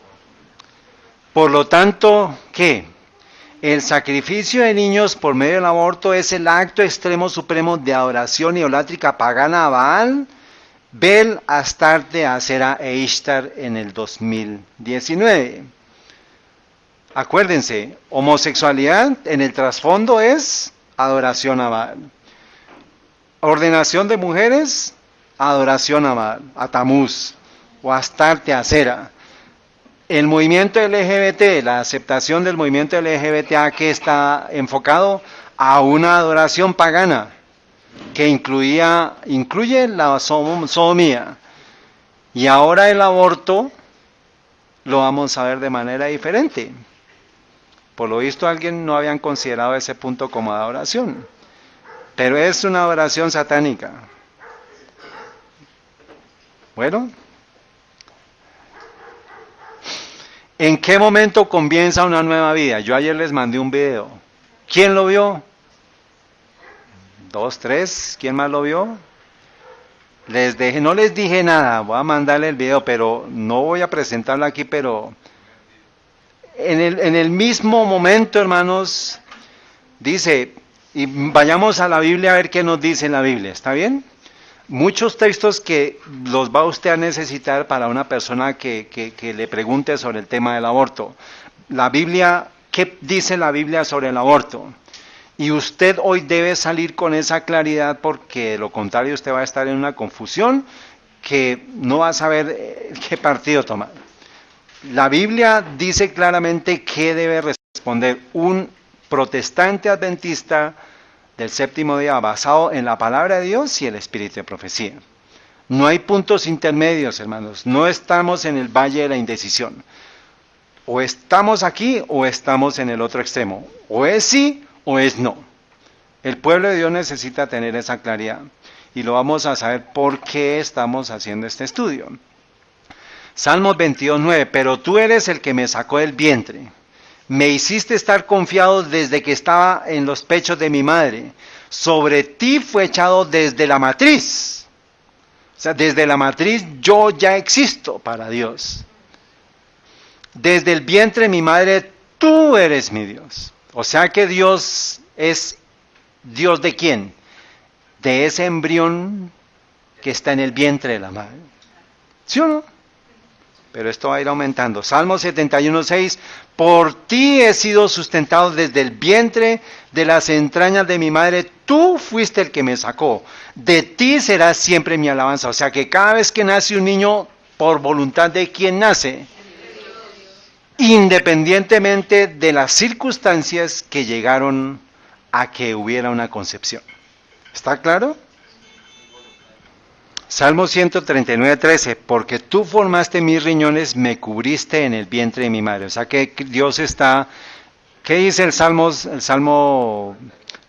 Por lo tanto, ¿qué? El sacrificio de niños por medio del aborto es el acto extremo supremo de adoración idolátrica pagana a Baal, Bel, Astarte, Asera e Ishtar en el 2019. Acuérdense, homosexualidad en el trasfondo es adoración a Baal. Ordenación de mujeres, adoración a Baal, a Tamuz o Astarte, Asera. El movimiento LGBT, la aceptación del movimiento LGBT, ¿a qué está enfocado? A una adoración pagana que incluye la sodomía. Y ahora el aborto lo vamos a ver de manera diferente. Por lo visto alguien no habían considerado ese punto como adoración, pero es una adoración satánica. Bueno, ¿en qué momento comienza una nueva vida? Yo ayer les mandé un video. ¿Quién lo vio? 2, 3, ¿quién más lo vio? No les dije nada, voy a mandarle el video, pero no voy a presentarlo aquí, pero en el mismo momento, hermanos, dice, y vayamos a la Biblia a ver qué nos dice en la Biblia, ¿está bien? Muchos textos que los va usted a necesitar para una persona que le pregunte sobre el tema del aborto. La Biblia, ¿qué dice la Biblia sobre el aborto? Y usted hoy debe salir con esa claridad, porque de lo contrario usted va a estar en una confusión que no va a saber qué partido tomar. La Biblia dice claramente qué debe responder un protestante adventista del séptimo día basado en la palabra de Dios y el espíritu de profecía. No hay puntos intermedios, hermanos. No estamos en el valle de la indecisión. O estamos aquí o estamos en el otro extremo. O es sí o es no. El pueblo de Dios necesita tener esa claridad. Y lo vamos a saber por qué estamos haciendo este estudio. Salmos 22:9. Pero tú eres el que me sacó del vientre. Me hiciste estar confiado desde que estaba en los pechos de mi madre. Sobre ti fue echado desde la matriz. O sea, desde la matriz yo ya existo para Dios. Desde el vientre de mi madre, tú eres mi Dios. O sea que Dios es Dios ¿de quién? De ese embrión que está en el vientre de la madre. ¿Sí o no? Pero esto va a ir aumentando. Salmo 71:6, por ti he sido sustentado desde el vientre de las entrañas de mi madre, tú fuiste el que me sacó, de ti será siempre mi alabanza. O sea que cada vez que nace un niño, por voluntad de quien nace, independientemente de las circunstancias que llegaron a que hubiera una concepción. ¿Está claro? Salmo 139:13, porque tú formaste mis riñones, me cubriste en el vientre de mi madre. O sea que Dios está, ¿qué dice el Salmo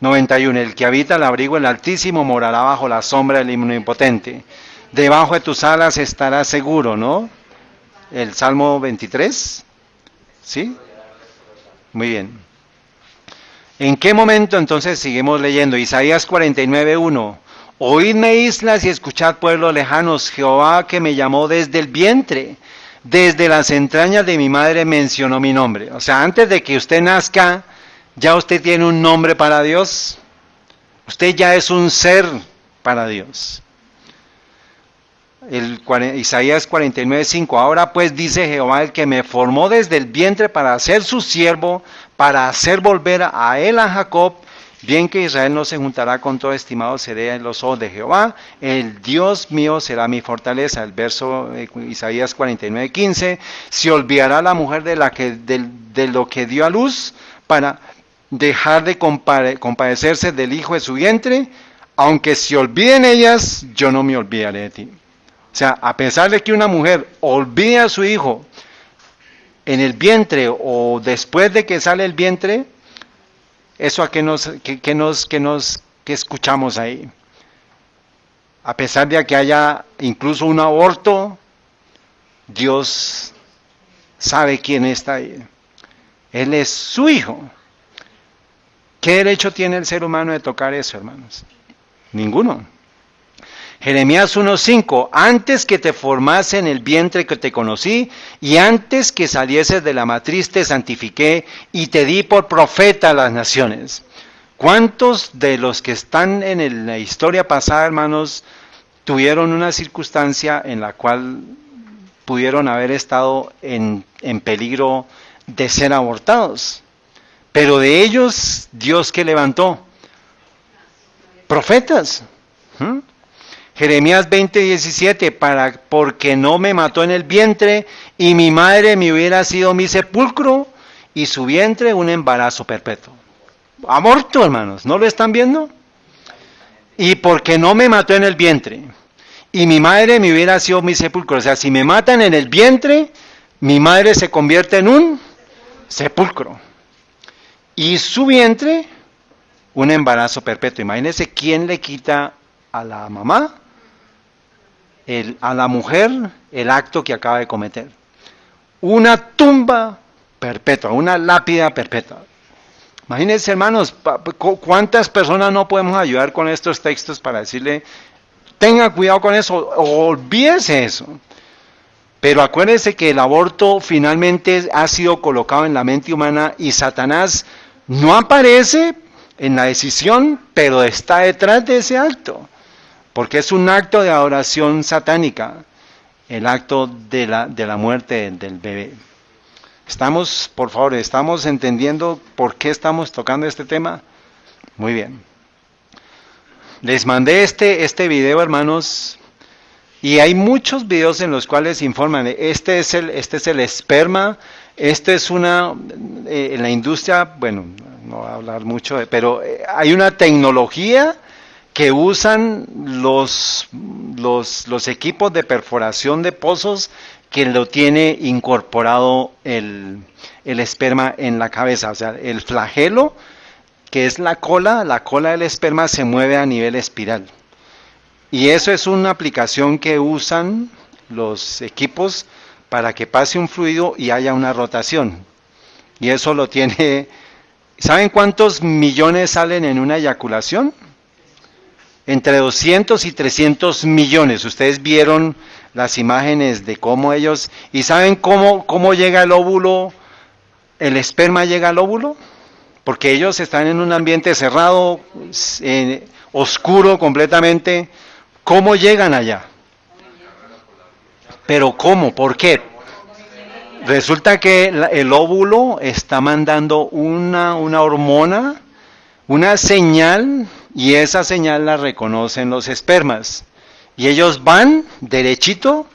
91? El que habita el abrigo del Altísimo morará bajo la sombra del Omnipotente. Debajo de tus alas estará seguro, ¿no? El Salmo 23, ¿sí? Muy bien. ¿En qué momento entonces seguimos leyendo? Isaías 49:1. Oídme islas y escuchad pueblos lejanos, Jehová que me llamó desde el vientre, desde las entrañas de mi madre mencionó mi nombre. O sea, antes de que usted nazca, ya usted tiene un nombre para Dios. Usted ya es un ser para Dios. Isaías 49:5. Ahora pues dice Jehová, el que me formó desde el vientre para ser su siervo, para hacer volver a él a Jacob, bien que Israel no se juntará con todo estimado, seré en los ojos de Jehová, el Dios mío será mi fortaleza. El verso Isaías 49:15, se olvidará la mujer de lo que dio a luz para dejar de compadecerse del hijo de su vientre, aunque se olviden ellas, yo no me olvidaré de ti. O sea, a pesar de que una mujer olvide a su hijo en el vientre o después de que sale el vientre, ¿eso a qué escuchamos ahí? A pesar de que haya incluso un aborto, Dios sabe quién está ahí. Él es su hijo. ¿Qué derecho tiene el ser humano de tocar eso, hermanos? Ninguno. Jeremías 1:5, antes que te formase en el vientre que te conocí, y antes que salieses de la matriz te santifiqué, y te di por profeta a las naciones. ¿Cuántos de los que están en la historia pasada, hermanos, tuvieron una circunstancia en la cual pudieron haber estado en peligro de ser abortados? Pero de ellos, ¿Dios qué levantó? Profetas. Jeremías 20:17, porque no me mató en el vientre, y mi madre me hubiera sido mi sepulcro, y su vientre un embarazo perpetuo. Aborto, hermanos, ¿no lo están viendo? Y porque no me mató en el vientre, y mi madre me hubiera sido mi sepulcro. O sea, si me matan en el vientre, mi madre se convierte en un sepulcro. Y su vientre, un embarazo perpetuo. Imagínense quién le quita a la mamá, a la mujer, el acto que acaba de cometer. Una tumba perpetua, una lápida perpetua. Imagínense, hermanos, cuántas personas no podemos ayudar con estos textos para decirle, tenga cuidado con eso, o olvídese eso. Pero acuérdense que el aborto finalmente ha sido colocado en la mente humana y Satanás no aparece en la decisión, pero está detrás de ese acto. Porque es un acto de adoración satánica, el acto de la muerte del bebé. Por favor, ¿estamos entendiendo por qué estamos tocando este tema? Muy bien. Les mandé este video, hermanos, y hay muchos videos en los cuales informan. Este es el esperma, en la industria, bueno, no voy a hablar mucho, pero hay una tecnología que usan los equipos de perforación de pozos que lo tiene incorporado el esperma en la cabeza. O sea, el flagelo, que es la cola del esperma se mueve a nivel espiral. Y eso es una aplicación que usan los equipos para que pase un fluido y haya una rotación. Y eso lo tiene... ¿Saben cuántos millones salen en una eyaculación? Entre 200 y 300 millones. Ustedes vieron las imágenes de cómo ellos... ¿Y saben cómo llega el óvulo? ¿El esperma llega al óvulo? Porque ellos están en un ambiente cerrado, oscuro completamente. ¿Cómo llegan allá? ¿Pero cómo? ¿Por qué? Resulta que el óvulo está mandando una hormona, una señal, y esa señal la reconocen los espermas. Y ellos van derechito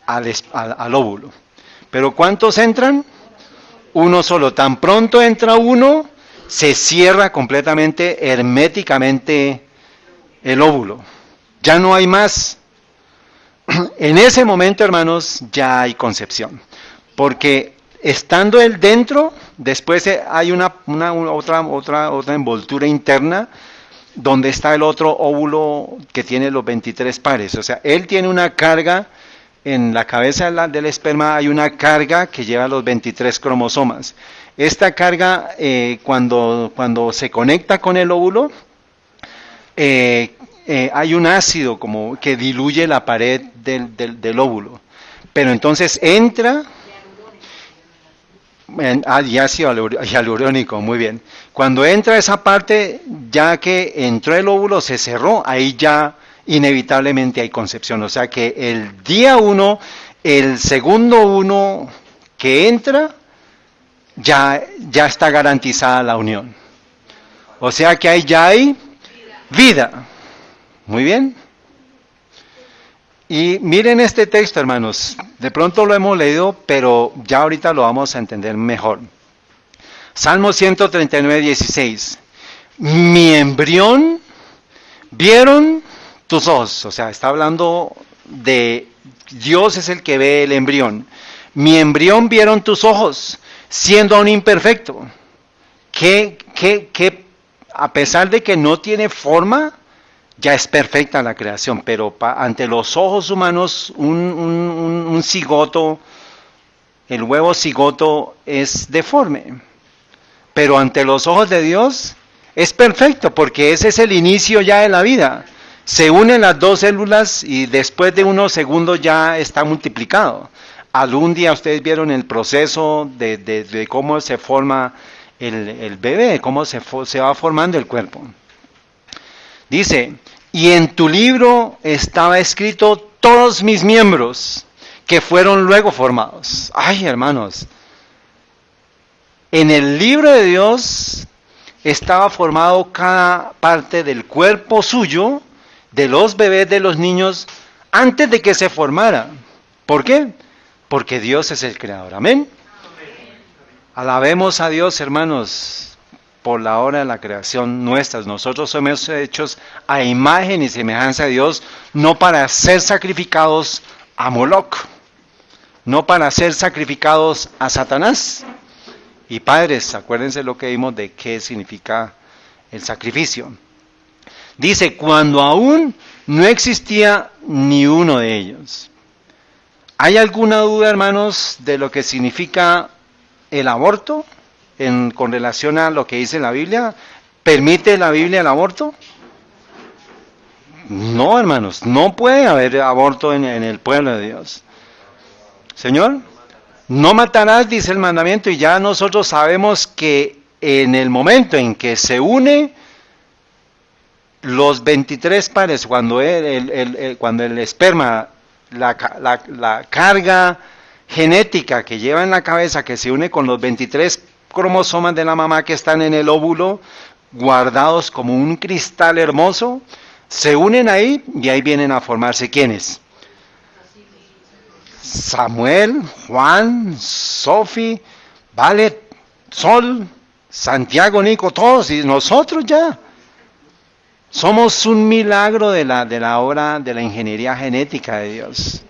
al óvulo. ¿Pero cuántos entran? Uno solo. Tan pronto entra uno, se cierra completamente, herméticamente, el óvulo. Ya no hay más. En ese momento, hermanos, ya hay concepción. Porque estando él dentro, después hay otra envoltura interna donde está el otro óvulo que tiene los 23 pares. O sea, él tiene una carga, en la cabeza del esperma hay una carga que lleva los 23 cromosomas. Esta carga, cuando se conecta con el óvulo, hay un ácido como que diluye la pared del óvulo. Pero entonces entra y ácido hialurónico, muy bien. Cuando entra esa parte, ya que entró el óvulo, se cerró, ahí ya inevitablemente hay concepción. O sea que el día 1, el segundo 1 que entra, ya está garantizada la unión. O sea que ahí ya hay vida. Muy bien. Y miren este texto, hermanos. De pronto lo hemos leído, pero ya ahorita lo vamos a entender mejor. Salmo 139, 16. Mi embrión vieron tus ojos. O sea, está hablando de Dios es el que ve el embrión. Mi embrión vieron tus ojos, siendo aún imperfecto. Que a pesar de que no tiene forma, ya es perfecta la creación, pero ante los ojos humanos, un cigoto, el huevo cigoto es deforme. Pero ante los ojos de Dios es perfecto, porque ese es el inicio ya de la vida. Se unen las dos células y después de unos segundos ya está multiplicado. Algún día ustedes vieron el proceso de cómo se forma el bebé, cómo se va formando el cuerpo. Dice, y en tu libro estaba escrito todos mis miembros que fueron luego formados. Ay, hermanos, en el libro de Dios estaba formado cada parte del cuerpo suyo, de los bebés, de los niños, antes de que se formara. ¿Por qué? Porque Dios es el creador. Amén. Alabemos a Dios, hermanos, por la obra de la creación nuestras. Nosotros somos hechos a imagen y semejanza de Dios, no para ser sacrificados a Moloch, no para ser sacrificados a Satanás. Y padres, acuérdense lo que vimos de qué significa el sacrificio. Dice, cuando aún no existía ni uno de ellos. ¿Hay alguna duda, hermanos, de lo que significa el aborto con relación a lo que dice la Biblia? ¿Permite la Biblia el aborto? No, hermanos, no puede haber aborto en el pueblo de Dios. Señor, no matarás, dice el mandamiento, y ya nosotros sabemos que en el momento en que se une los 23 pares, cuando el esperma, la carga genética que lleva en la cabeza, que se une con los 23 cromosomas de la mamá que están en el óvulo, guardados como un cristal hermoso, se unen ahí y ahí vienen a formarse ¿quiénes? Samuel, Juan, Sofi, Vale, Sol, Santiago, Nico, todos, y nosotros ya. Somos un milagro de la obra de la ingeniería genética de Dios.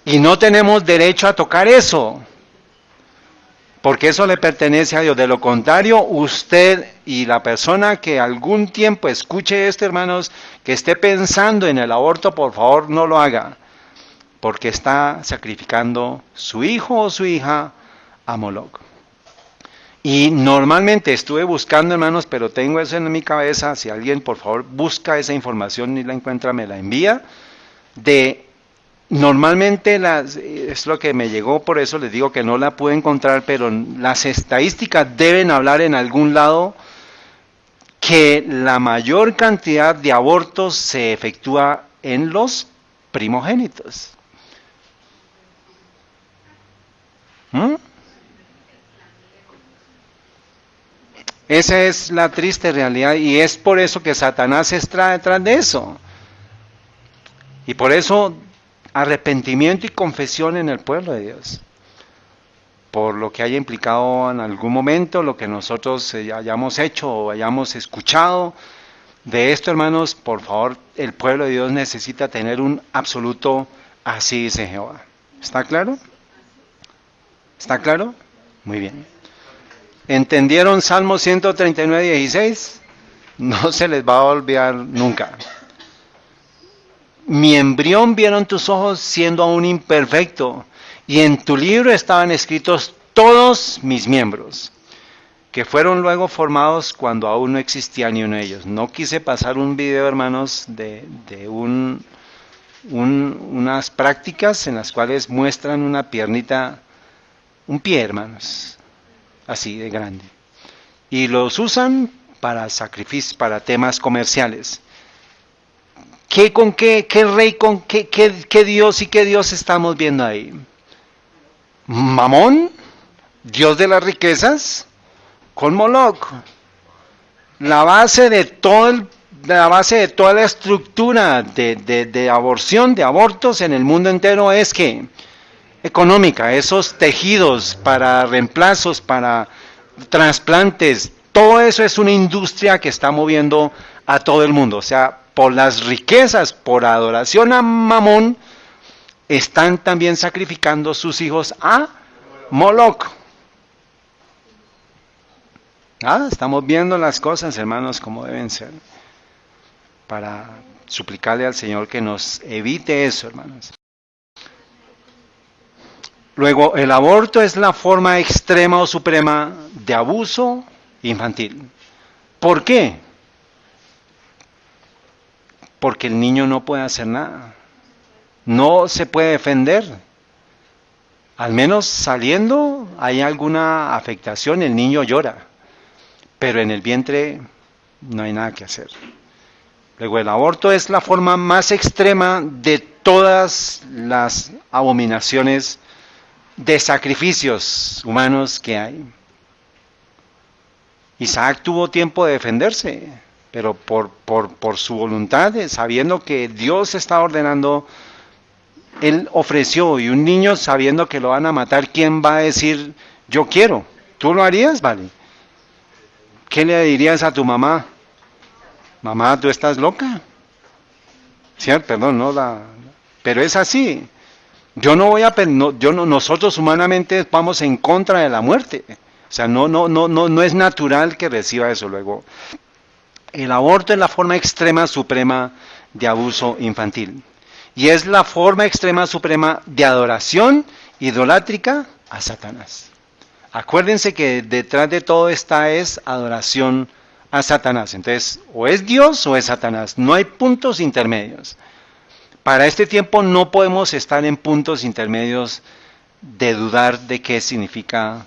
Y no tenemos derecho a tocar eso, porque eso le pertenece a Dios. De lo contrario, usted y la persona que algún tiempo escuche esto, hermanos, que esté pensando en el aborto, por favor no lo haga, porque está sacrificando su hijo o su hija a Moloch. Y normalmente estuve buscando, hermanos, pero tengo eso en mi cabeza. Si alguien, por favor, busca esa información y la encuentra, me la envía. Normalmente, es lo que me llegó, por eso les digo que no la pude encontrar, pero las estadísticas deben hablar en algún lado que la mayor cantidad de abortos se efectúa en los primogénitos. Esa es la triste realidad y es por eso que Satanás está detrás de eso. Y por eso arrepentimiento y confesión en el pueblo de Dios. Por lo que haya implicado en algún momento, lo que nosotros hayamos hecho o hayamos escuchado. De esto, hermanos, por favor, el pueblo de Dios necesita tener un absoluto así dice Jehová. ¿Está claro? ¿Está claro? Muy bien. ¿Entendieron Salmo 139, 16? No se les va a olvidar nunca. Mi embrión vieron tus ojos siendo aún imperfecto, y en tu libro estaban escritos todos mis miembros, que fueron luego formados cuando aún no existía ni uno de ellos. No quise pasar un video, hermanos, de unas prácticas en las cuales muestran una piernita, un pie, hermanos, así de grande. Y los usan para sacrificios, para temas comerciales. ¿Qué rey, con qué Dios y qué Dios estamos viendo ahí? ¿Mamón? ¿Dios de las riquezas? Con Moloch. La base de toda la estructura de aborción, de abortos en el mundo entero es que económica, esos tejidos para reemplazos, para trasplantes, todo eso es una industria que está moviendo a todo el mundo. O sea, por las riquezas, por adoración a Mamón, están también sacrificando sus hijos a Moloch. Estamos viendo las cosas, hermanos, como deben ser, para suplicarle al Señor que nos evite eso, hermanos. Luego, el aborto es la forma extrema o suprema de abuso infantil. ¿Por qué? Porque el niño no puede hacer nada. No se puede defender. Al menos saliendo hay alguna afectación, el niño llora. Pero en el vientre no hay nada que hacer. Luego, el aborto es la forma más extrema de todas las abominaciones de sacrificios humanos que hay. Isaac tuvo tiempo de defenderse, pero por su voluntad, sabiendo que Dios estaba ordenando, él ofreció, y un niño sabiendo que lo van a matar, ¿quién va a decir, yo quiero? ¿Tú lo harías? Vale. ¿Qué le dirías a tu mamá? Mamá, ¿tú estás loca? ¿Cierto? Perdón, pero es así. Nosotros humanamente vamos en contra de la muerte. O sea, no es natural que reciba eso. Luego, el aborto es la forma extrema suprema de abuso infantil. Y es la forma extrema suprema de adoración idolátrica a Satanás. Acuérdense que detrás de todo esta es adoración a Satanás. Entonces, o es Dios o es Satanás. No hay puntos intermedios. Para este tiempo no podemos estar en puntos intermedios de dudar de qué significa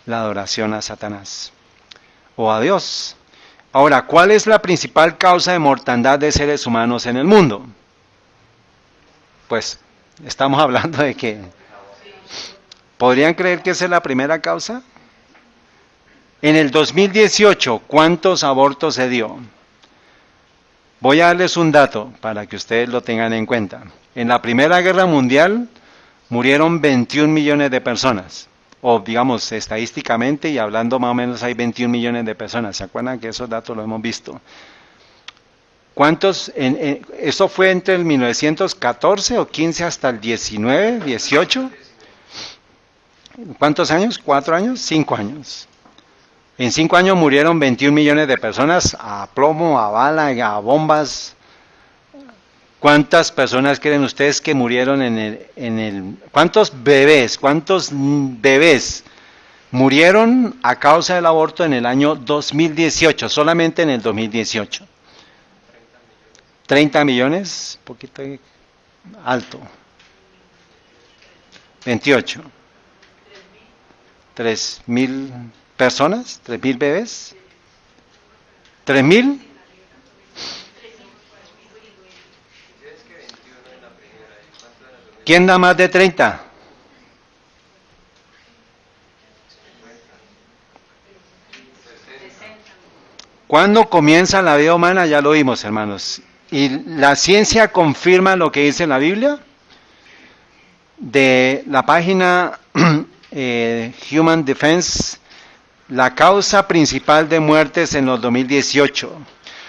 la adoración a Satanás o a Dios. Ahora, ¿cuál es la principal causa de mortandad de seres humanos en el mundo? Pues estamos hablando de que ¿podrían creer que esa es la primera causa? En el 2018, ¿cuántos abortos se dio? Voy a darles un dato para que ustedes lo tengan en cuenta. En la Primera Guerra Mundial murieron 21 millones de personas. O digamos, estadísticamente y hablando más o menos hay 21 millones de personas. ¿Se acuerdan que esos datos los hemos visto? ¿Cuántos? Eso fue entre el 1914 o 15 hasta el 19, 18. ¿Cuántos años? ¿4 años? 5 años. En 5 años murieron 21 millones de personas a plomo, a bala, a bombas. ¿Cuántas personas creen ustedes que murieron ¿Cuántos bebés murieron a causa del aborto en el año 2018? Solamente en el 2018. 30 millones, poquito alto. 28. 3.000 personas, 3.000 bebés. 3.000. ¿Quién da más de 30? ¿Cuándo comienza la vida humana? Ya lo vimos, hermanos. Y la ciencia confirma lo que dice la Biblia. De la página Human Defense, la causa principal de muertes en los 2018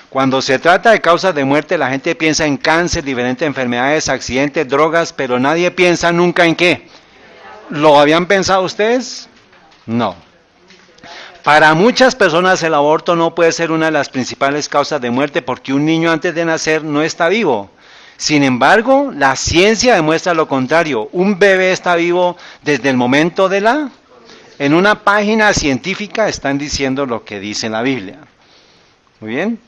Cuando se trata de causas de muerte, la gente piensa en cáncer, diferentes enfermedades, accidentes, drogas, pero nadie piensa nunca en qué. ¿Lo habían pensado ustedes? No. Para muchas personas el aborto no puede ser una de las principales causas de muerte porque un niño antes de nacer no está vivo. Sin embargo, la ciencia demuestra lo contrario. Un bebé está vivo desde el momento de la... En una página científica están diciendo lo que dice la Biblia. Muy bien.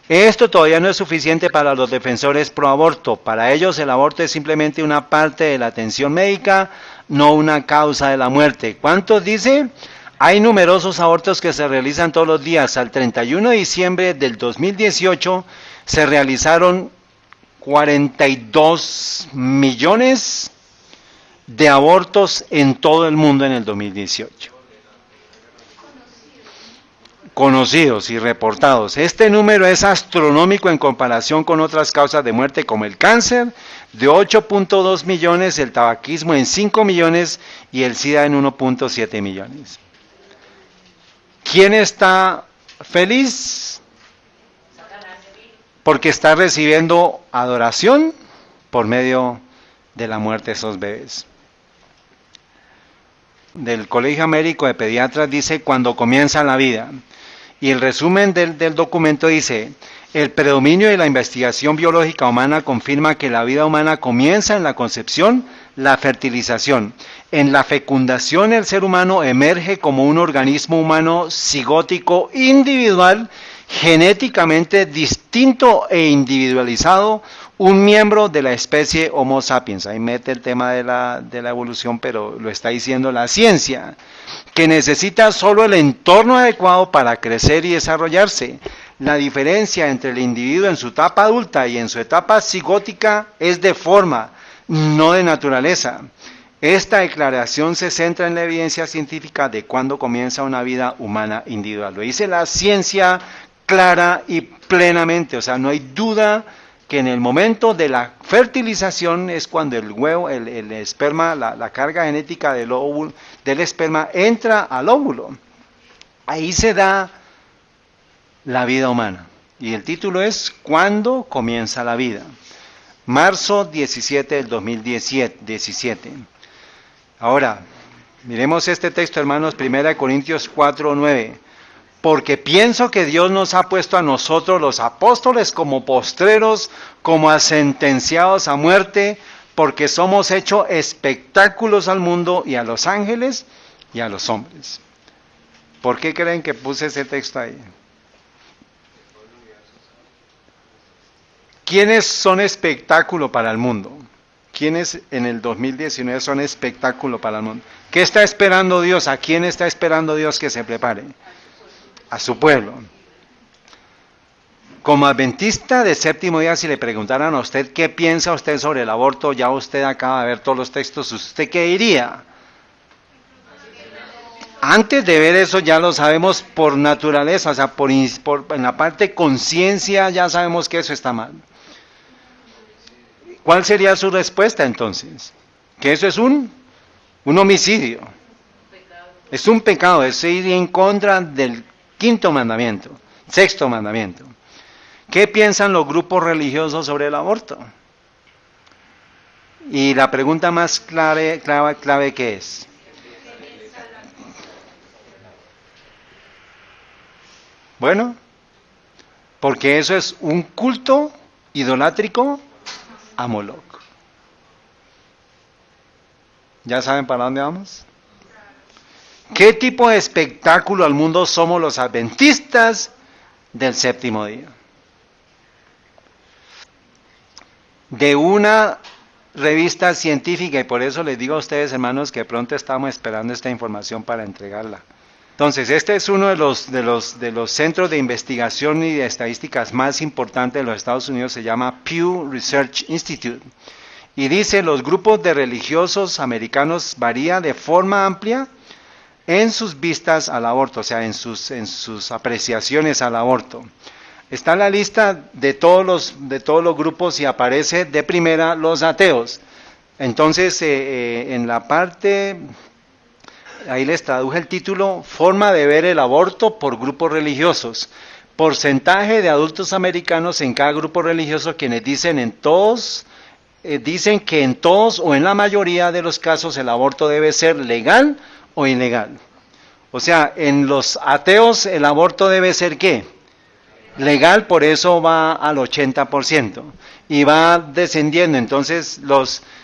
Esto todavía no es suficiente para los defensores pro aborto. Para ellos el aborto es simplemente una parte de la atención médica, no una causa de la muerte. ¿Cuántos dice? Hay numerosos abortos que se realizan todos los días. Al 31 de diciembre del 2018 se realizaron 42 millones de abortos en todo el mundo en el 2018. Conocidos y reportados. Este número es astronómico en comparación con otras causas de muerte como el cáncer, de 8.2 millones, el tabaquismo en 5 millones y el SIDA en 1.7 millones. ¿Quién está feliz? Porque está recibiendo adoración por medio de la muerte de esos bebés. Del Colegio Américo de Pediatras dice cuando comienza la vida. Y el resumen del documento dice, el predominio de la investigación biológica humana confirma que la vida humana comienza en la concepción, la fertilización. En la fecundación el ser humano emerge como un organismo humano cigótico individual, genéticamente distinto e individualizado, un miembro de la especie Homo sapiens. Ahí mete el tema de la evolución, pero lo está diciendo la ciencia, que necesita solo el entorno adecuado para crecer y desarrollarse. La diferencia entre el individuo en su etapa adulta y en su etapa cigótica es de forma, no de naturaleza. Esta declaración se centra en la evidencia científica de cuándo comienza una vida humana individual. Lo dice la ciencia clara y plenamente, o sea, no hay duda que en el momento de la fertilización es cuando el huevo, el esperma, la carga genética del óvulo, del esperma entra al óvulo. Ahí se da la vida humana. Y el título es ¿Cuándo comienza la vida? Marzo 17 del 2017. Ahora, miremos este texto, hermanos, 1 Corintios 4:9. Porque pienso que Dios nos ha puesto a nosotros los apóstoles como postreros, como a sentenciados a muerte, porque somos hechos espectáculos al mundo y a los ángeles y a los hombres. ¿Por qué creen que puse ese texto ahí? ¿Quiénes son espectáculo para el mundo? ¿Quiénes en el 2019 son espectáculo para el mundo? ¿Qué está esperando Dios? ¿A quién está esperando Dios que se prepare? A su pueblo. Como adventista de séptimo día, si le preguntaran a usted qué piensa usted sobre el aborto, ya usted acaba de ver todos los textos, ¿usted qué diría? Antes de ver eso ya lo sabemos por naturaleza, o sea, en la parte conciencia ya sabemos que eso está mal. ¿Cuál sería su respuesta entonces? Que eso es un homicidio. Es un pecado, es ir en contra del quinto mandamiento, sexto mandamiento. ¿Qué piensan los grupos religiosos sobre el aborto? Y la pregunta más clave ¿qué es? Bueno, porque eso es un culto idolátrico a Moloch. ¿Ya saben para dónde vamos? ¿Qué tipo de espectáculo al mundo somos los adventistas del séptimo día? De una revista científica, y por eso les digo a ustedes, hermanos, que pronto estamos esperando esta información para entregarla. Entonces, este es uno de los centros de investigación y de estadísticas más importantes de los Estados Unidos, se llama Pew Research Institute. Y dice, los grupos de religiosos americanos varían de forma amplia en sus vistas al aborto, o sea, en sus apreciaciones al aborto. Está la lista de todos los grupos y aparece de primera los ateos. Entonces, en la parte, ahí les traduje el título, Forma de ver el aborto por grupos religiosos. porcentaje de adultos americanos en cada grupo religioso quienes dicen dicen que en todos o en la mayoría de los casos el aborto debe ser legal o ilegal. O sea, en los ateos el aborto debe ser ¿qué? Legal, por eso va al 80% y va descendiendo. Entonces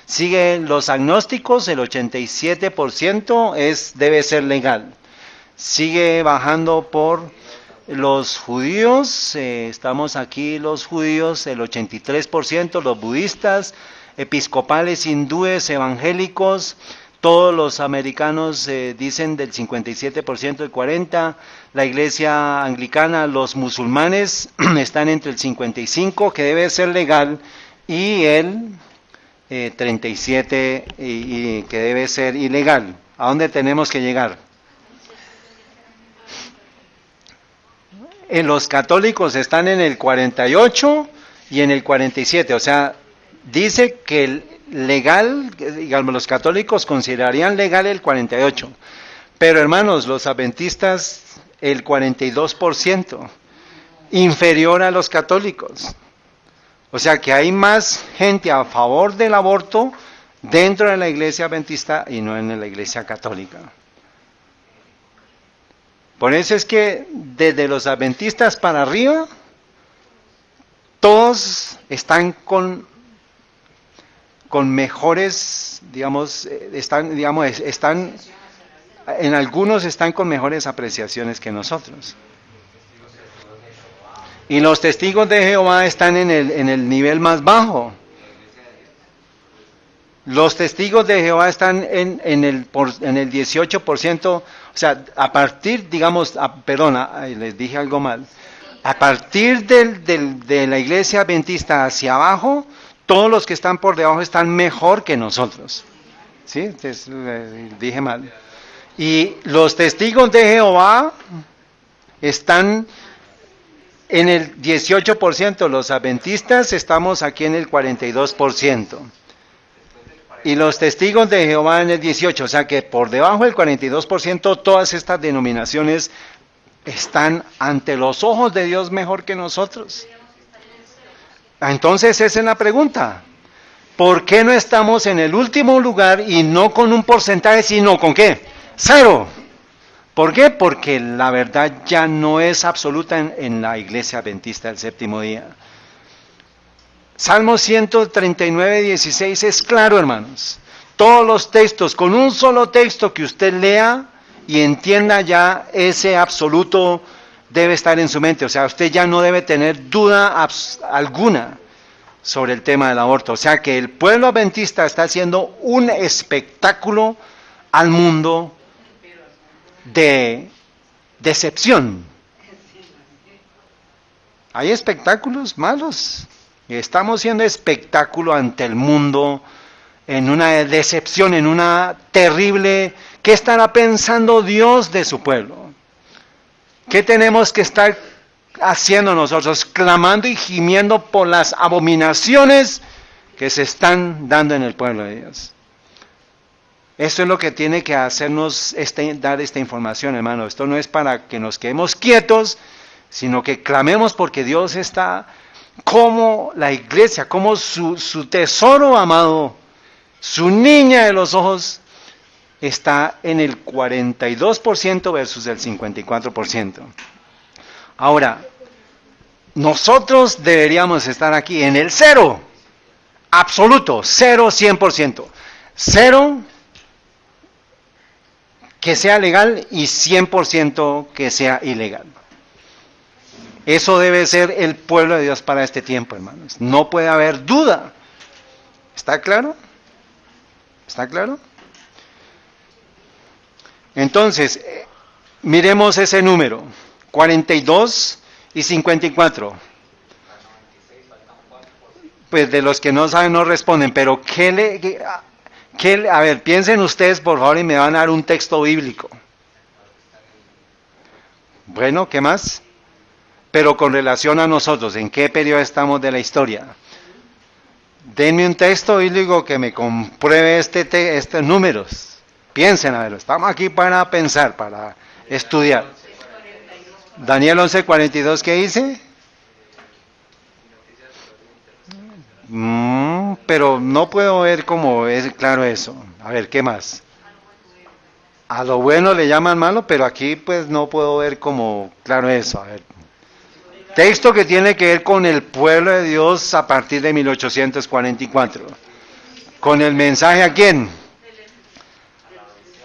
siguen los agnósticos, el 87% debe ser legal. Sigue bajando por los judíos, estamos aquí los judíos, el 83%, los budistas, episcopales, hindúes, evangélicos, todos los americanos dicen del 57% al 40%, la iglesia anglicana, los musulmanes están entre el 55%, que debe ser legal, y el 37% y que debe ser ilegal. ¿A dónde tenemos que llegar? Los católicos están en el 48% y en el 47%, o sea, dice que el legal, digamos, los católicos considerarían legal el 48%, pero hermanos, los adventistas el 42%, inferior a los católicos. O sea que hay más gente a favor del aborto dentro de la iglesia adventista y no en la iglesia católica. Por eso es que desde los adventistas para arriba, todos están con mejores, en algunos están con mejores apreciaciones que nosotros. Y los testigos de Jehová están en el nivel más bajo. Los testigos de Jehová están en el 18%, o sea, a partir, les dije algo mal. A partir de la iglesia adventista hacia abajo, todos los que están por debajo están mejor que nosotros. ¿Sí? Entonces, dije mal. Y los testigos de Jehová están en el 18%, los adventistas estamos aquí en el 42%. Y los testigos de Jehová en el 18%, o sea que por debajo del 42%, todas estas denominaciones están ante los ojos de Dios mejor que nosotros. Entonces esa es la pregunta. ¿Por qué no estamos en el último lugar y no con un porcentaje, sino con qué? 0. ¿Por qué? Porque la verdad ya no es absoluta en la iglesia adventista del séptimo día. Salmo 139:16 es claro, hermanos. Todos los textos, con un solo texto que usted lea y entienda ya, ese absoluto debe estar en su mente. O sea, usted ya no debe tener duda alguna sobre el tema del aborto. O sea, que el pueblo adventista está haciendo un espectáculo al mundo de decepción. Hay espectáculos malos. Estamos haciendo espectáculo ante el mundo en una decepción, en una terrible... ¿Qué estará pensando Dios de su pueblo? ¿Qué tenemos que estar haciendo nosotros? Clamando y gimiendo por las abominaciones que se están dando en el pueblo de Dios. Eso es lo que tiene que hacernos dar esta información, hermano. Esto no es para que nos quedemos quietos, sino que clamemos porque Dios está... Como la iglesia, como su tesoro amado, su niña de los ojos, está en el 42% versus el 54%. Ahora, nosotros deberíamos estar aquí en el 0, absoluto, 0, 100%. 0 que sea legal y 100% que sea ilegal. Eso debe ser el pueblo de Dios para este tiempo, hermanos. No puede haber duda. ¿Está claro? ¿Está claro? Entonces, miremos ese número. 42 y 54. Pues de los que no saben no responden, pero a ver, piensen ustedes por favor y me van a dar un texto bíblico. Bueno, ¿qué más? Pero con relación a nosotros, ¿en qué periodo estamos de la historia? Denme un texto bíblico que me compruebe estos números. Piensen a verlo, estamos aquí para pensar, para estudiar. Daniel 11:42, ¿qué dice? Pero no puedo ver cómo es claro eso. A ver, ¿qué más? A lo bueno le llaman malo, pero aquí pues no puedo ver como claro eso. A ver. Texto que tiene que ver con el pueblo de Dios a partir de 1844. ¿Con el mensaje a quién?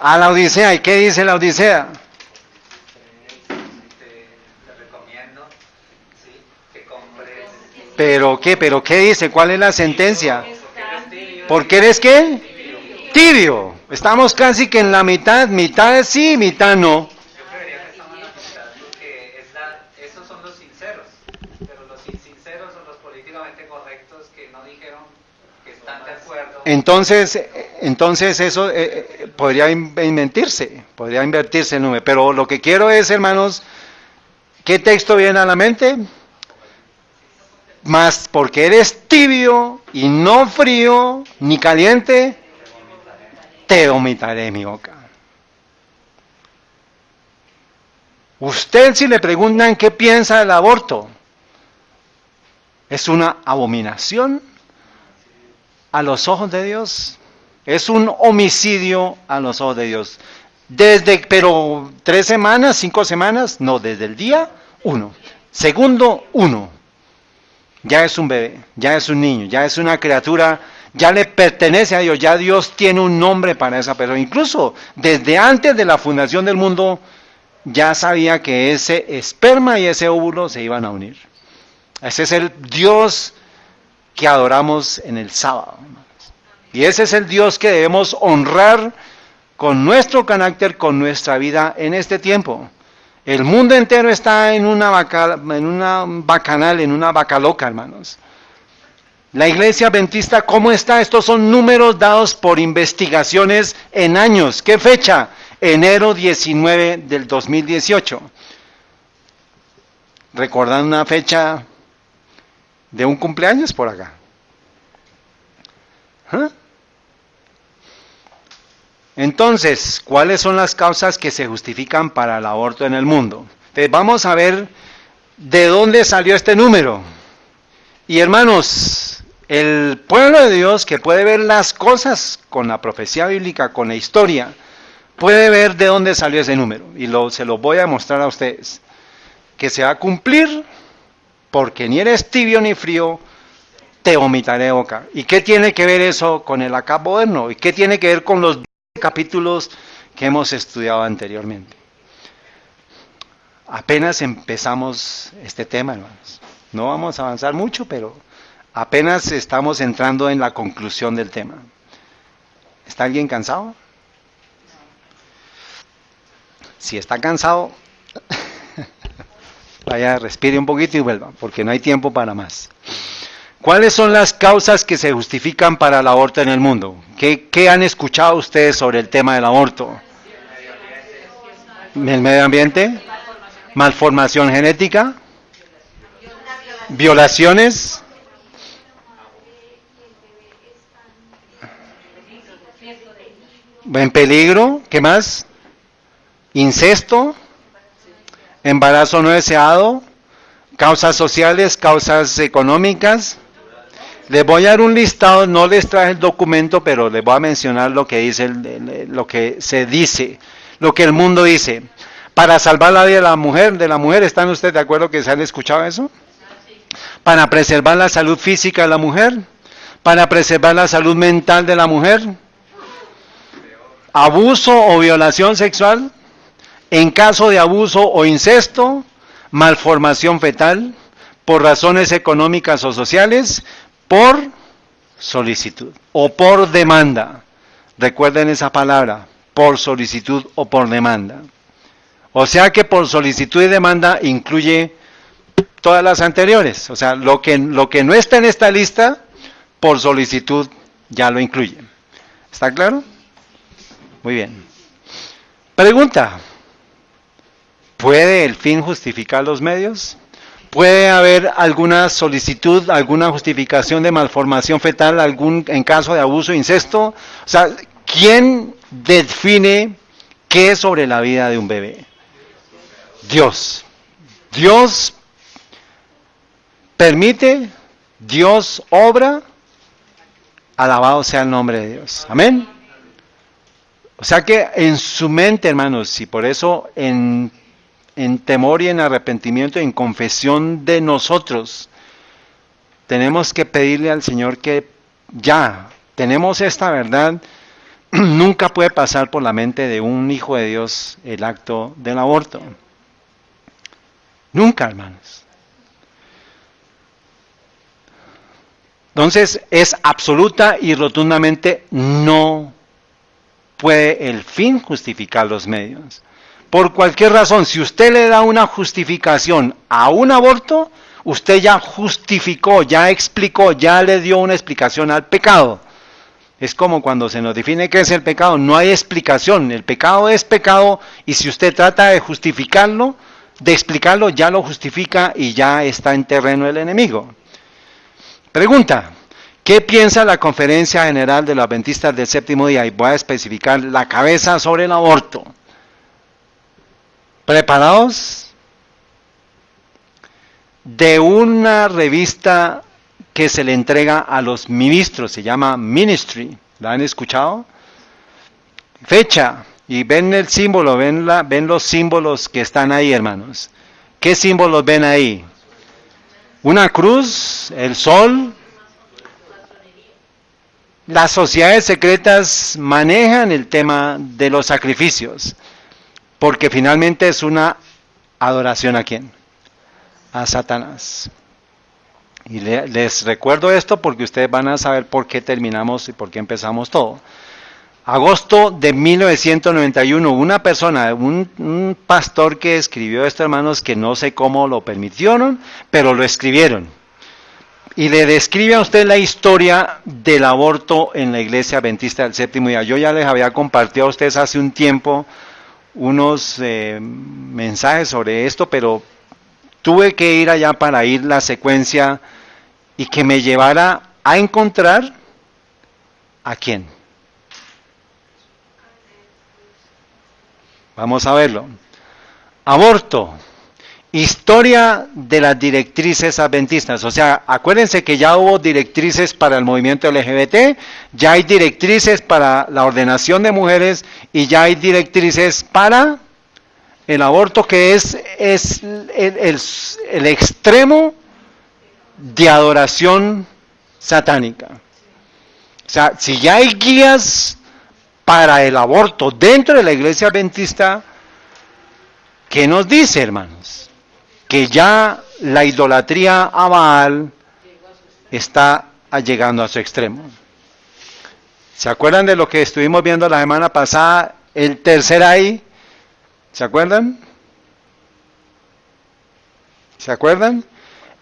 A la Odisea. ¿Y qué dice la Odisea? Te recomiendo, sí, que compres. ¿Pero qué dice? ¿Cuál es la sentencia? Porque eres tibio. ¿Por qué eres qué? Tibio. Estamos casi que en la mitad sí, mitad no. Yo creería que estamos en la mitad porque esos son los sinceros, pero los insinceros son los políticamente correctos que no dijeron que están de acuerdo. Entonces eso podría invertirse el número. Pero lo que quiero es, hermanos, ¿qué texto viene a la mente? Mas porque eres tibio y no frío ni caliente, te vomitaré mi boca. Usted, si le preguntan qué piensa del aborto, es una abominación a los ojos de Dios, es un homicidio a los ojos de Dios. Pero 3 semanas, 5 semanas, no, desde el día 1, segundo 1, ya es un bebé, ya es un niño, ya es una criatura, ya le pertenece a Dios, ya Dios tiene un nombre para esa persona. Incluso desde antes de la fundación del mundo, ya sabía que ese esperma y ese óvulo se iban a unir. Ese es el Dios que adoramos en el sábado. Y ese es el Dios que debemos honrar con nuestro carácter, con nuestra vida en este tiempo. El mundo entero está en una bacanal, en una vaca loca, hermanos. La iglesia adventista, ¿cómo está? Estos son números dados por investigaciones en años. ¿Qué fecha? Enero 19 del 2018. ¿Recuerdan una fecha de un cumpleaños por acá? ¿Ah? Entonces, ¿cuáles son las causas que se justifican para el aborto en el mundo? Entonces, vamos a ver de dónde salió este número. Y hermanos, el pueblo de Dios que puede ver las cosas con la profecía bíblica, con la historia, puede ver de dónde salió ese número. Y se lo voy a mostrar a ustedes. Que se va a cumplir porque ni eres tibio ni frío, te vomitaré de boca. ¿Y qué tiene que ver eso con el acá moderno? ¿Y qué tiene que ver con los capítulos que hemos estudiado anteriormente? Apenas empezamos este tema, hermanos. No vamos a avanzar mucho, pero apenas estamos entrando en la conclusión del tema. ¿Está alguien cansado? Si está cansado, vaya, respire un poquito y vuelva, porque no hay tiempo para más. ¿Cuáles son las causas que se justifican para el aborto en el mundo? ¿Qué han escuchado ustedes sobre el tema del aborto? ¿El medio ambiente? ¿Malformación genética? ¿Violaciones? ¿En peligro? ¿Qué más? ¿Incesto? ¿Embarazo no deseado? ¿Causas sociales? ¿Causas económicas? Les voy a dar un listado, no les traje el documento, pero les voy a mencionar lo que dice, lo que se dice, lo que el mundo dice. Para salvar la vida de la mujer, ¿están ustedes de acuerdo que se han escuchado eso? Para preservar la salud física de la mujer, para preservar la salud mental de la mujer, abuso o violación sexual, en caso de abuso o incesto, malformación fetal, por razones económicas o sociales, por solicitud o por demanda. Recuerden esa palabra, por solicitud o por demanda. O sea que por solicitud y demanda incluye todas las anteriores. O sea, lo que no está en esta lista, por solicitud ya lo incluye. ¿Está claro? Muy bien. Pregunta. ¿Puede el fin justificar los medios? ¿Puede haber alguna solicitud, alguna justificación de malformación fetal en caso de abuso o incesto? O sea, ¿quién define qué es sobre la vida de un bebé? Dios. Dios permite, Dios obra, alabado sea el nombre de Dios. Amén. O sea que en su mente, hermanos, y por eso en temor y en arrepentimiento, en confesión de nosotros, tenemos que pedirle al Señor que ya tenemos esta verdad. Nunca puede pasar por la mente de un hijo de Dios el acto del aborto. Nunca, hermanos. Entonces es absoluta y rotundamente no puede el fin justificar los medios. Por cualquier razón, si usted le da una justificación a un aborto, usted ya justificó, ya explicó, ya le dio una explicación al pecado. Es como cuando se nos define qué es el pecado, no hay explicación, el pecado es pecado y si usted trata de justificarlo, de explicarlo, ya lo justifica y ya está en terreno el enemigo. Pregunta, ¿qué piensa la Conferencia General de los Adventistas del Séptimo Día? Y voy a especificar la cabeza sobre el aborto. ¿Preparados? De una revista que se le entrega a los ministros, se llama Ministry, ¿la han escuchado? Fecha, y ven el símbolo, ven los símbolos que están ahí, hermanos. ¿Qué símbolos ven ahí? Una cruz, el sol. Las sociedades secretas manejan el tema de los sacrificios, porque finalmente es una adoración ¿a quién? A Satanás. Y les recuerdo esto porque ustedes van a saber por qué terminamos y por qué empezamos todo. Agosto de 1991, una persona, un pastor que escribió esto, hermanos, que no sé cómo lo permitieron, pero lo escribieron. Y le describe a usted la historia del aborto en la Iglesia Adventista del Séptimo Día. Yo ya les había compartido a ustedes hace un tiempo unos mensajes sobre esto, pero tuve que ir allá para ir la secuencia y que me llevara a encontrar ¿a quién? Vamos a verlo. Aborto. Historia de las directrices adventistas. O sea, acuérdense que ya hubo directrices para el movimiento LGBT, ya hay directrices para la ordenación de mujeres y ya hay directrices para el aborto, que es el extremo de adoración satánica. O sea, si ya hay guías para el aborto dentro de la iglesia adventista, ¿qué nos dice, hermanos? Que ya la idolatría a Baal está llegando a su extremo. ¿Se acuerdan de lo que estuvimos viendo la semana pasada? El tercer ay. ¿Se acuerdan? ¿Se acuerdan?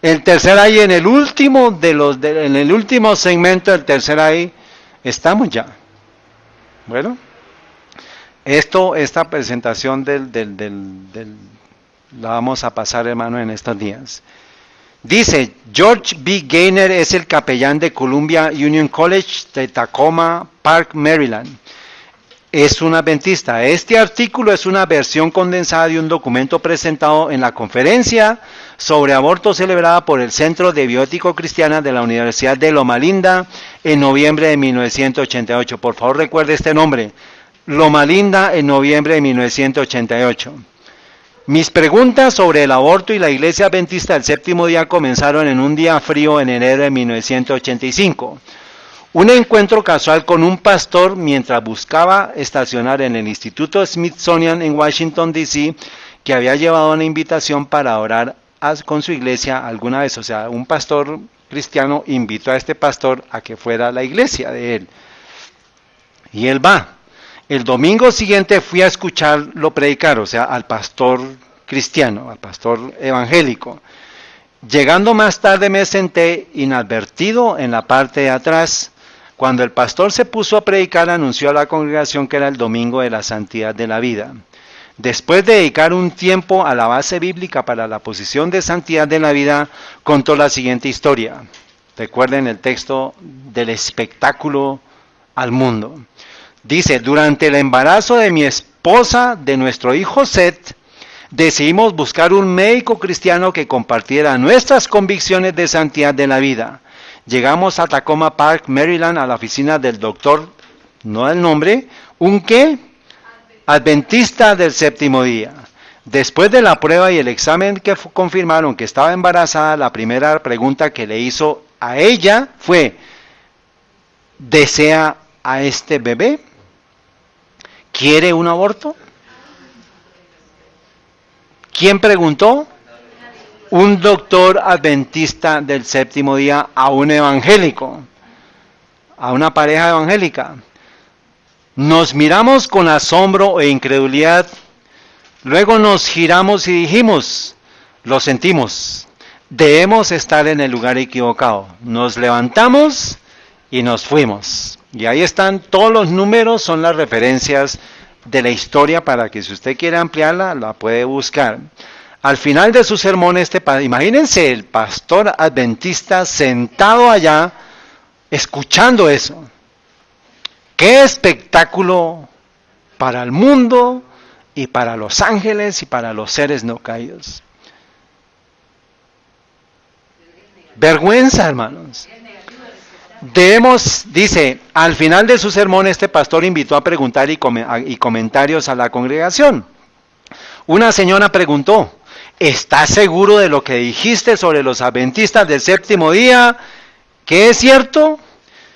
El tercer ay, en el último en el último segmento del tercer ay, estamos ya. Bueno, esta presentación la vamos a pasar, hermano, en estos días. Dice, George B. Gaynor es el capellán de Columbia Union College de Tacoma Park, Maryland. Es un adventista. Este artículo es una versión condensada de un documento presentado en la conferencia sobre aborto celebrada por el Centro de Bioética Cristiana de la Universidad de Loma Linda en noviembre de 1988. Por favor, recuerde este nombre. Loma Linda en noviembre de 1988. Mis preguntas sobre el aborto y la Iglesia Adventista del Séptimo Día comenzaron en un día frío en enero de 1985. Un encuentro casual con un pastor mientras buscaba estacionar en el Instituto Smithsonian en Washington, D.C., que había llevado una invitación para orar con su iglesia alguna vez. O sea, un pastor cristiano invitó a este pastor a que fuera a la iglesia de él. Y él va. El domingo siguiente fui a escucharlo predicar, o sea, al pastor cristiano, al pastor evangélico. Llegando más tarde me senté inadvertido en la parte de atrás. Cuando el pastor se puso a predicar, anunció a la congregación que era el domingo de la santidad de la vida. Después de dedicar un tiempo a la base bíblica para la posición de santidad de la vida, contó la siguiente historia. Recuerden el texto del espectáculo al mundo. Dice, durante el embarazo de mi esposa, de nuestro hijo Seth, decidimos buscar un médico cristiano que compartiera nuestras convicciones de santidad de la vida. Llegamos a Tacoma Park, Maryland, a la oficina del doctor, no el nombre, ¿un qué? Adventista del séptimo día. Después de la prueba y el examen que confirmaron que estaba embarazada, la primera pregunta que le hizo a ella fue, ¿desea a este bebé? ¿Quiere un aborto? ¿Quién preguntó? Un doctor adventista del séptimo día a un evangélico, a una pareja evangélica. Nos miramos con asombro e incredulidad. Luego nos giramos y dijimos, lo sentimos, debemos estar en el lugar equivocado. Nos levantamos y nos fuimos. Y ahí están todos los números, son las referencias de la historia para que si usted quiere ampliarla, la puede buscar. Al final de su sermón, imagínense el pastor adventista sentado allá, escuchando eso. ¡Qué espectáculo para el mundo y para los ángeles y para los seres no caídos! Vergüenza, hermanos. Dice, al final de su sermón, este pastor invitó a preguntar y comentarios a la congregación. Una señora preguntó, ¿estás seguro de lo que dijiste sobre los adventistas del séptimo día? ¿Que es cierto?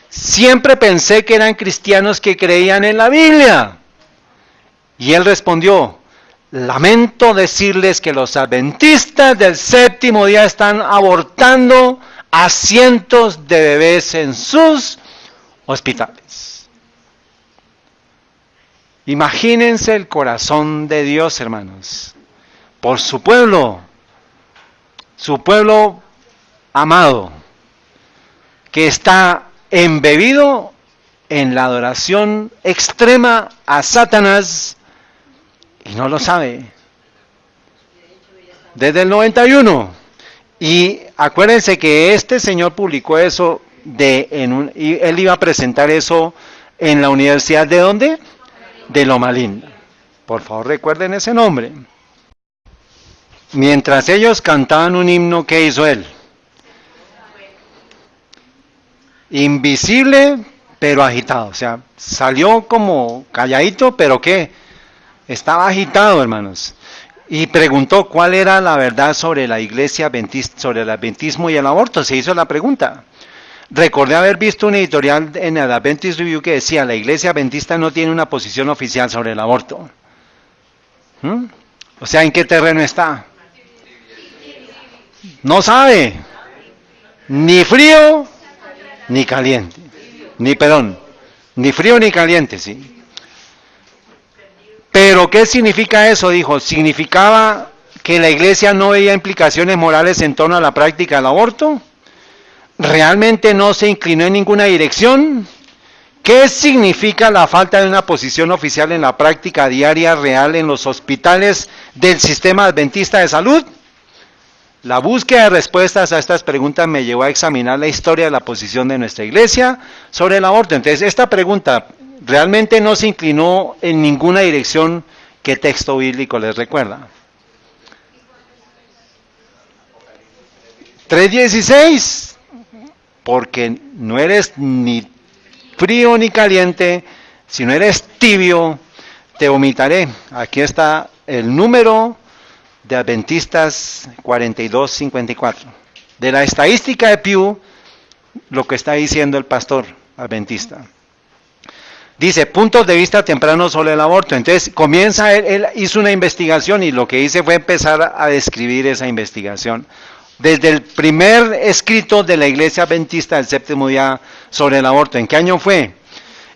Siempre pensé que eran cristianos que creían en la Biblia. Y él respondió, lamento decirles que los adventistas del séptimo día están abortando a cientos de bebés en sus hospitales. Imagínense el corazón de Dios, hermanos, por su pueblo amado, que está embebido en la adoración extrema a Satanás y no lo sabe. Desde el 91. Y acuérdense que este señor publicó eso y él iba a presentar eso en la universidad ¿de dónde? De Loma Linda. Por favor, recuerden ese nombre. Mientras ellos cantaban un himno, ¿qué hizo él? Invisible, pero agitado. O sea, salió como calladito, pero ¿qué? Estaba agitado, hermanos. Y preguntó cuál era la verdad sobre la iglesia adventista, sobre el adventismo y el aborto. Se hizo la pregunta. Recordé haber visto un editorial en el Adventist Review que decía, la iglesia adventista no tiene una posición oficial sobre el aborto. O sea, ¿en qué terreno está? No sabe. Ni frío, ni caliente. Ni frío ni caliente, sí. Pero, ¿qué significa eso? Dijo, significaba que la iglesia no veía implicaciones morales en torno a la práctica del aborto. ¿Realmente no se inclinó en ninguna dirección? ¿Qué significa la falta de una posición oficial en la práctica diaria real en los hospitales del sistema adventista de salud? La búsqueda de respuestas a estas preguntas me llevó a examinar la historia de la posición de nuestra iglesia sobre el aborto. Entonces, esta pregunta realmente no se inclinó en ninguna dirección. ¿Qué texto bíblico les recuerda? 3:16. Porque no eres ni frío ni caliente, si no eres tibio, te vomitaré. Aquí está el número de adventistas 4254. De la estadística de Pew, lo que está diciendo el pastor adventista. Dice, puntos de vista tempranos sobre el aborto. Entonces, él hizo una investigación y lo que hice fue empezar a describir esa investigación. Desde el primer escrito de la iglesia adventista del séptimo día sobre el aborto. ¿En qué año fue?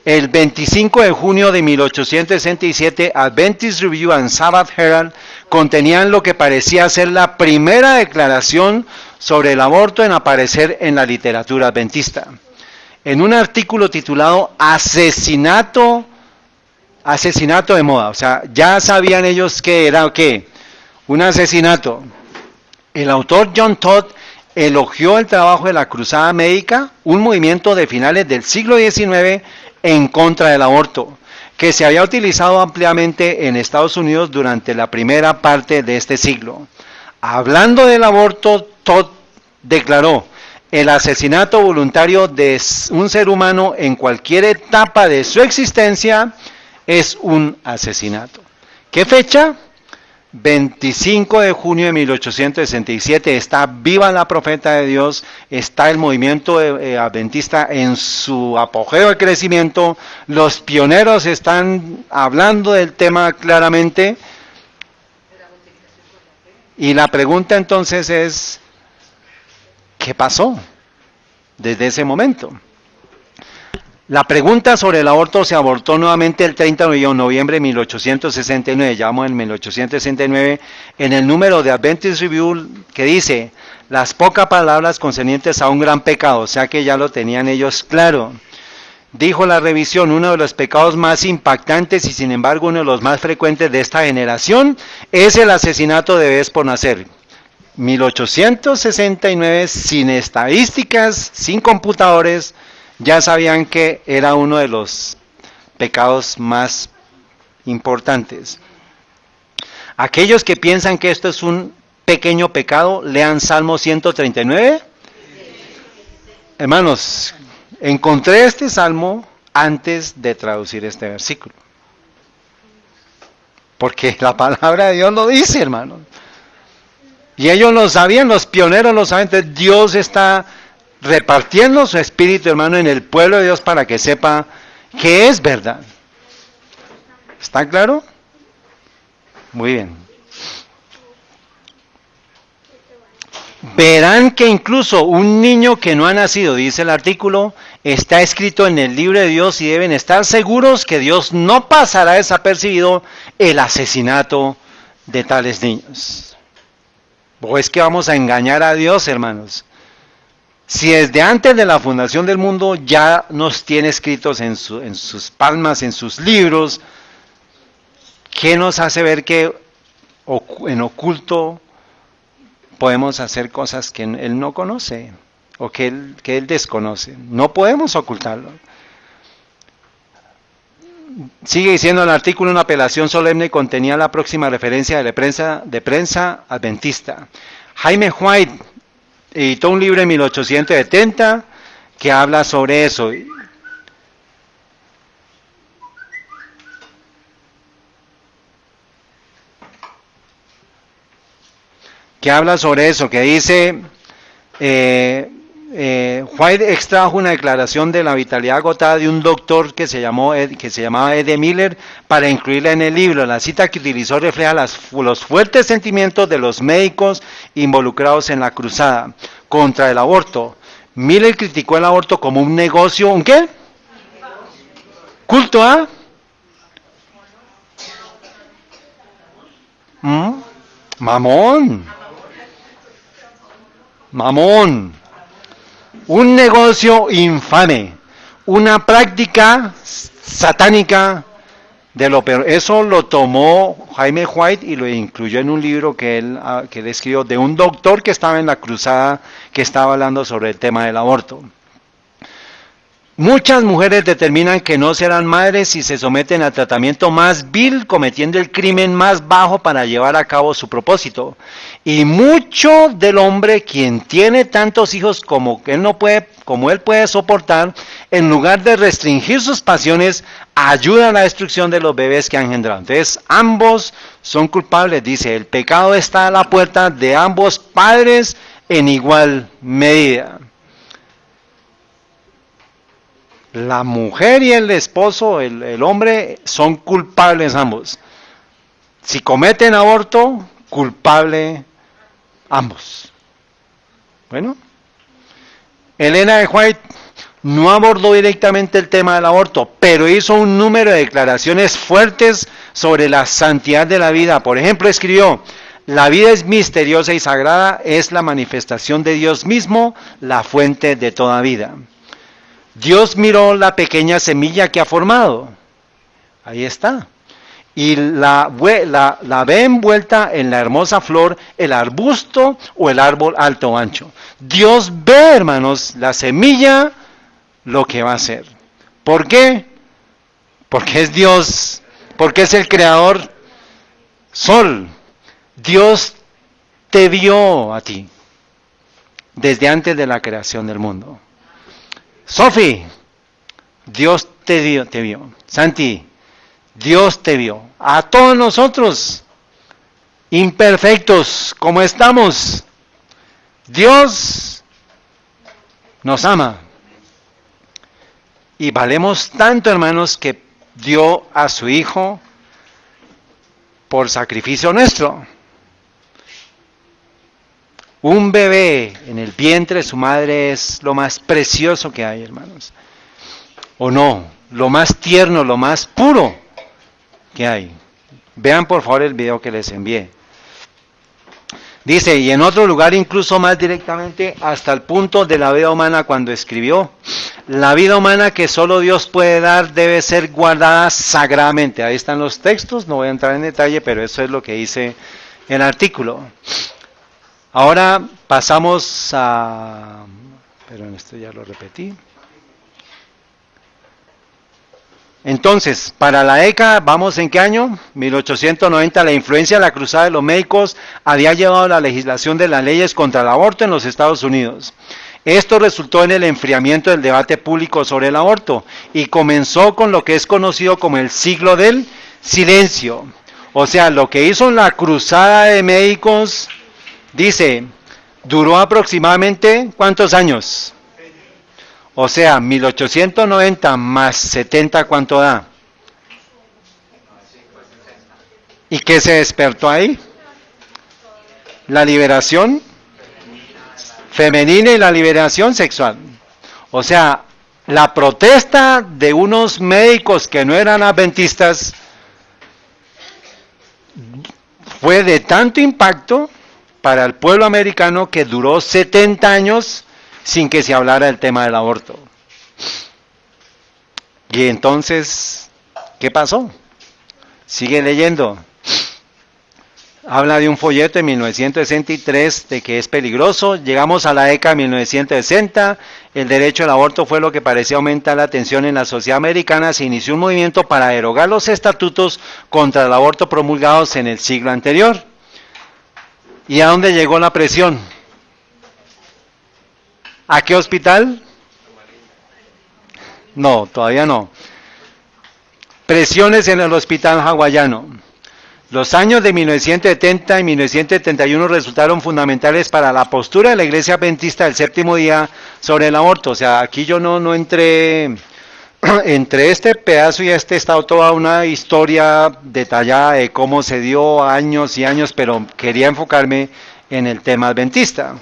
El 25 de junio de 1867, Adventist Review and Sabbath Herald contenían lo que parecía ser la primera declaración sobre el aborto en aparecer en la literatura adventista. En un artículo titulado Asesinato de moda. O sea, ya sabían ellos que era ¿qué? Un asesinato. El autor John Todd elogió el trabajo de la Cruzada Médica, un movimiento de finales del siglo XIX en contra del aborto. que se había utilizado ampliamente en Estados Unidos durante la primera parte de este siglo. Hablando del aborto, Todd declaró: el asesinato voluntario de un ser humano en cualquier etapa de su existencia es un asesinato. ¿Qué fecha? 25 de junio de 1867, está viva la profeta de Dios, está el movimiento adventista en su apogeo de crecimiento, los pioneros están hablando del tema claramente, y la pregunta entonces es, ¿qué pasó desde ese momento? La pregunta sobre el aborto se abortó nuevamente el 30 de noviembre de 1869, llamamos en 1869, en el número de Adventist Review que dice: las pocas palabras concernientes a un gran pecado, o sea que ya lo tenían ellos claro. Dijo la revisión: uno de los pecados más impactantes y sin embargo uno de los más frecuentes de esta generación es el asesinato de bebés por nacer. 1869, sin estadísticas, sin computadores, ya sabían que era uno de los pecados más importantes. Aquellos que piensan que esto es un pequeño pecado, lean Salmo 139. Hermanos, encontré este salmo antes de traducir este versículo. Porque la palabra de Dios lo dice, hermanos. Y ellos lo sabían, los pioneros lo saben. Entonces Dios está repartiendo su espíritu, hermano, en el pueblo de Dios para que sepa que es verdad. ¿Está claro? Muy bien. Verán que incluso un niño que no ha nacido, dice el artículo, está escrito en el libro de Dios y deben estar seguros que Dios no pasará desapercibido el asesinato de tales niños. ¿O es que vamos a engañar a Dios, hermanos? Si desde antes de la fundación del mundo ya nos tiene escritos en sus palmas, en sus libros, ¿qué nos hace ver que en oculto podemos hacer cosas que Él no conoce o que Él desconoce? No podemos ocultarlo. Sigue diciendo el artículo: una apelación solemne contenía la próxima referencia de prensa adventista. Jaime White editó un libro en 1870 que habla sobre eso. Que dice, White extrajo una declaración de la vitalidad agotada de un doctor que se llamaba Ed Miller para incluirla en el libro. La cita que utilizó refleja los fuertes sentimientos de los médicos involucrados en la cruzada contra el aborto. Miller criticó el aborto como un negocio, ¿un qué? ¿Culto a? Mamón. Un negocio infame, una práctica satánica de lo peor. Eso lo tomó Jaime White y lo incluyó en un libro que él escribió de un doctor que estaba en la cruzada, que estaba hablando sobre el tema del aborto. Muchas mujeres determinan que no serán madres y se someten al tratamiento más vil, cometiendo el crimen más bajo para llevar a cabo su propósito. Y mucho del hombre, quien tiene tantos hijos como él puede soportar, en lugar de restringir sus pasiones, ayuda a la destrucción de los bebés que han engendrado. Entonces, ambos son culpables, dice, el pecado está a la puerta de ambos padres en igual medida. La mujer y el esposo, el hombre, son culpables ambos. Si cometen aborto, culpable ambos. Bueno, Elena de White no abordó directamente el tema del aborto, pero hizo un número de declaraciones fuertes sobre la santidad de la vida. Por ejemplo, escribió: la vida es misteriosa y sagrada, es la manifestación de Dios mismo, la fuente de toda vida. Dios miró la pequeña semilla que ha formado. Ahí está. Y la ve envuelta en la hermosa flor, el arbusto o el árbol alto o ancho. Dios ve, hermanos, la semilla, lo que va a ser. ¿Por qué? porque es Dios, porque es el creador. Sol, Dios te vio a ti desde antes de la creación del mundo. Sofi, Dios te vio. Santi, Dios te vio. A todos nosotros, imperfectos como estamos, Dios nos ama. Y valemos tanto, hermanos, que dio a su Hijo por sacrificio nuestro. Un bebé en el vientre de su madre es lo más precioso que hay, hermanos. ¿O no? Lo más tierno, lo más puro que hay. Vean por favor el video que les envié. Dice, y en otro lugar incluso más directamente hasta el punto de la vida humana cuando escribió, la vida humana que solo Dios puede dar debe ser guardada sagradamente. Ahí están los textos, no voy a entrar en detalle, pero eso es lo que dice el artículo. Ahora pasamos a... pero esto ya lo repetí. Entonces, para la década, ¿vamos en qué año? 1890, la influencia de la cruzada de los médicos había llevado a la legislación de las leyes contra el aborto en los Estados Unidos. Esto resultó en el enfriamiento del debate público sobre el aborto y comenzó con lo que es conocido como el siglo del silencio. O sea, lo que hizo la cruzada de médicos, dice, duró aproximadamente, ¿cuántos años? O sea, 1890 más 70, ¿cuánto da? ¿Y qué se despertó ahí? La liberación femenina y la liberación sexual. O sea, la protesta de unos médicos que no eran adventistas fue de tanto impacto para el pueblo americano que duró 70 años sin que se hablara del tema del aborto. Y entonces, ¿qué pasó? Sigue leyendo. Habla de un folleto de 1963 de que es peligroso. Llegamos a la década de 1960. El derecho al aborto fue lo que parecía aumentar la tensión en la sociedad americana. Se inició un movimiento para derogar los estatutos contra el aborto promulgados en el siglo anterior. ¿Y a dónde llegó la presión? ¿A qué hospital? No, todavía no. Presiones en el hospital hawaiano. Los años de 1970 y 1971 resultaron fundamentales para la postura de la Iglesia Adventista del Séptimo Día sobre el aborto. O sea, aquí yo no entré, entre este pedazo y este está toda una historia detallada de cómo se dio años y años, pero quería enfocarme en el tema adventista.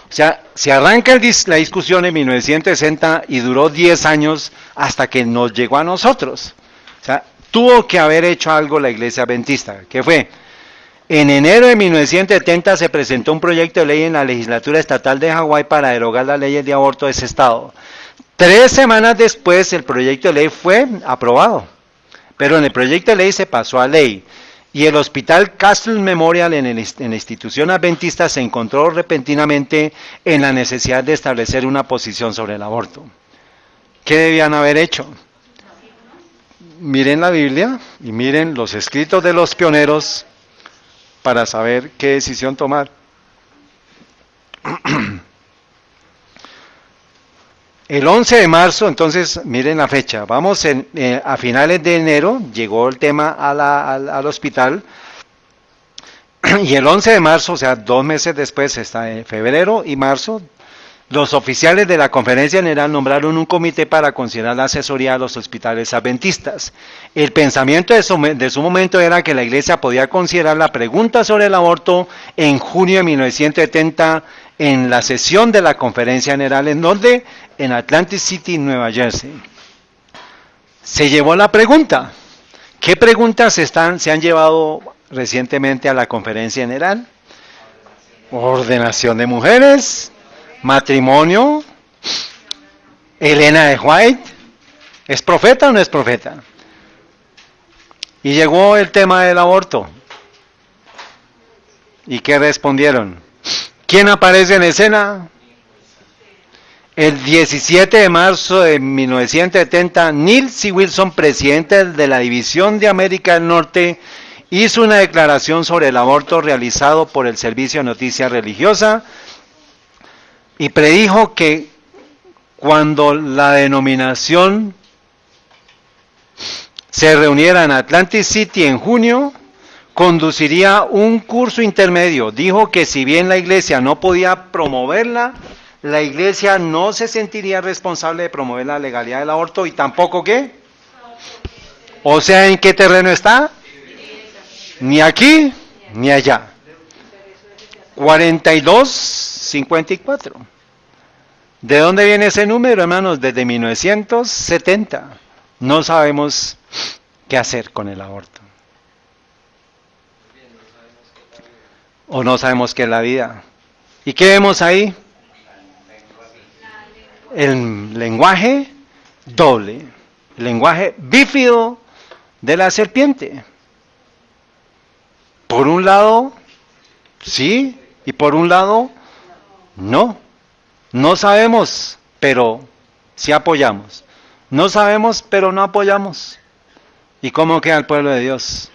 O sea, se arranca la discusión en 1960 y duró 10 años hasta que nos llegó a nosotros. O sea, tuvo que haber hecho algo la Iglesia Adventista. ¿Qué fue? En enero de 1970 se presentó un proyecto de ley en la legislatura estatal de Hawái para derogar las leyes de aborto de ese estado. 3 semanas después el proyecto de ley fue aprobado, pero en el proyecto de ley se pasó a ley. Y el hospital Castle Memorial en la institución adventista se encontró repentinamente en la necesidad de establecer una posición sobre el aborto. ¿Qué debían haber hecho? Miren la Biblia y miren los escritos de los pioneros para saber qué decisión tomar. El 11 de marzo, entonces, miren la fecha, vamos a finales de enero, llegó el tema al hospital, y el 11 de marzo, o sea, 2 meses después, está en febrero y marzo, los oficiales de la Conferencia General nombraron un comité para considerar la asesoría a los hospitales adventistas. El pensamiento de su momento era que la Iglesia podía considerar la pregunta sobre el aborto en junio de 1970 en la sesión de la Conferencia General, ¿en dónde? En Atlantic City, Nueva Jersey. Se llevó la pregunta. ¿Qué preguntas se han llevado recientemente a la Conferencia General? Ordenación de mujeres, matrimonio, Elena de White, ¿es profeta o no es profeta? Y llegó el tema del aborto. ¿Y qué respondieron? ¿Quién aparece en escena? El 17 de marzo de 1970, Neil C. Wilson, presidente de la División de América del Norte, hizo una declaración sobre el aborto realizado por el Servicio de Noticias Religiosa y predijo que cuando la denominación se reuniera en Atlantic City en junio, conduciría un curso intermedio. Dijo que si bien la iglesia no podía promoverla, la iglesia no se sentiría responsable de promover la legalidad del aborto y tampoco ¿qué? O sea, ¿en qué terreno está? Ni aquí, ni allá. 42-54. ¿De dónde viene ese número, hermanos? Desde 1970. No sabemos qué hacer con el aborto. O no sabemos qué es la vida. ¿Y qué vemos ahí? El lenguaje doble. El lenguaje bífido de la serpiente. Por un lado, sí, y por un lado, no. No sabemos, pero sí apoyamos. No sabemos, pero no apoyamos. ¿Y cómo queda el pueblo de Dios?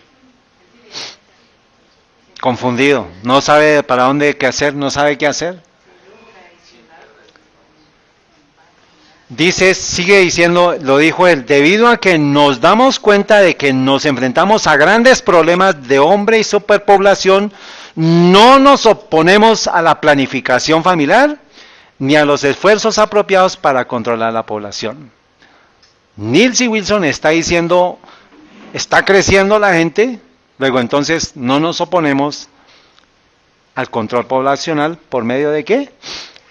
Confundido, no sabe para dónde qué hacer, no sabe qué hacer. Dice, sigue diciendo, lo dijo él, debido a que nos damos cuenta de que nos enfrentamos a grandes problemas de hombre y superpoblación, no nos oponemos a la planificación familiar ni a los esfuerzos apropiados para controlar la población. Neil C. Wilson está diciendo, está creciendo la gente, luego entonces no nos oponemos al control poblacional por medio de ¿qué?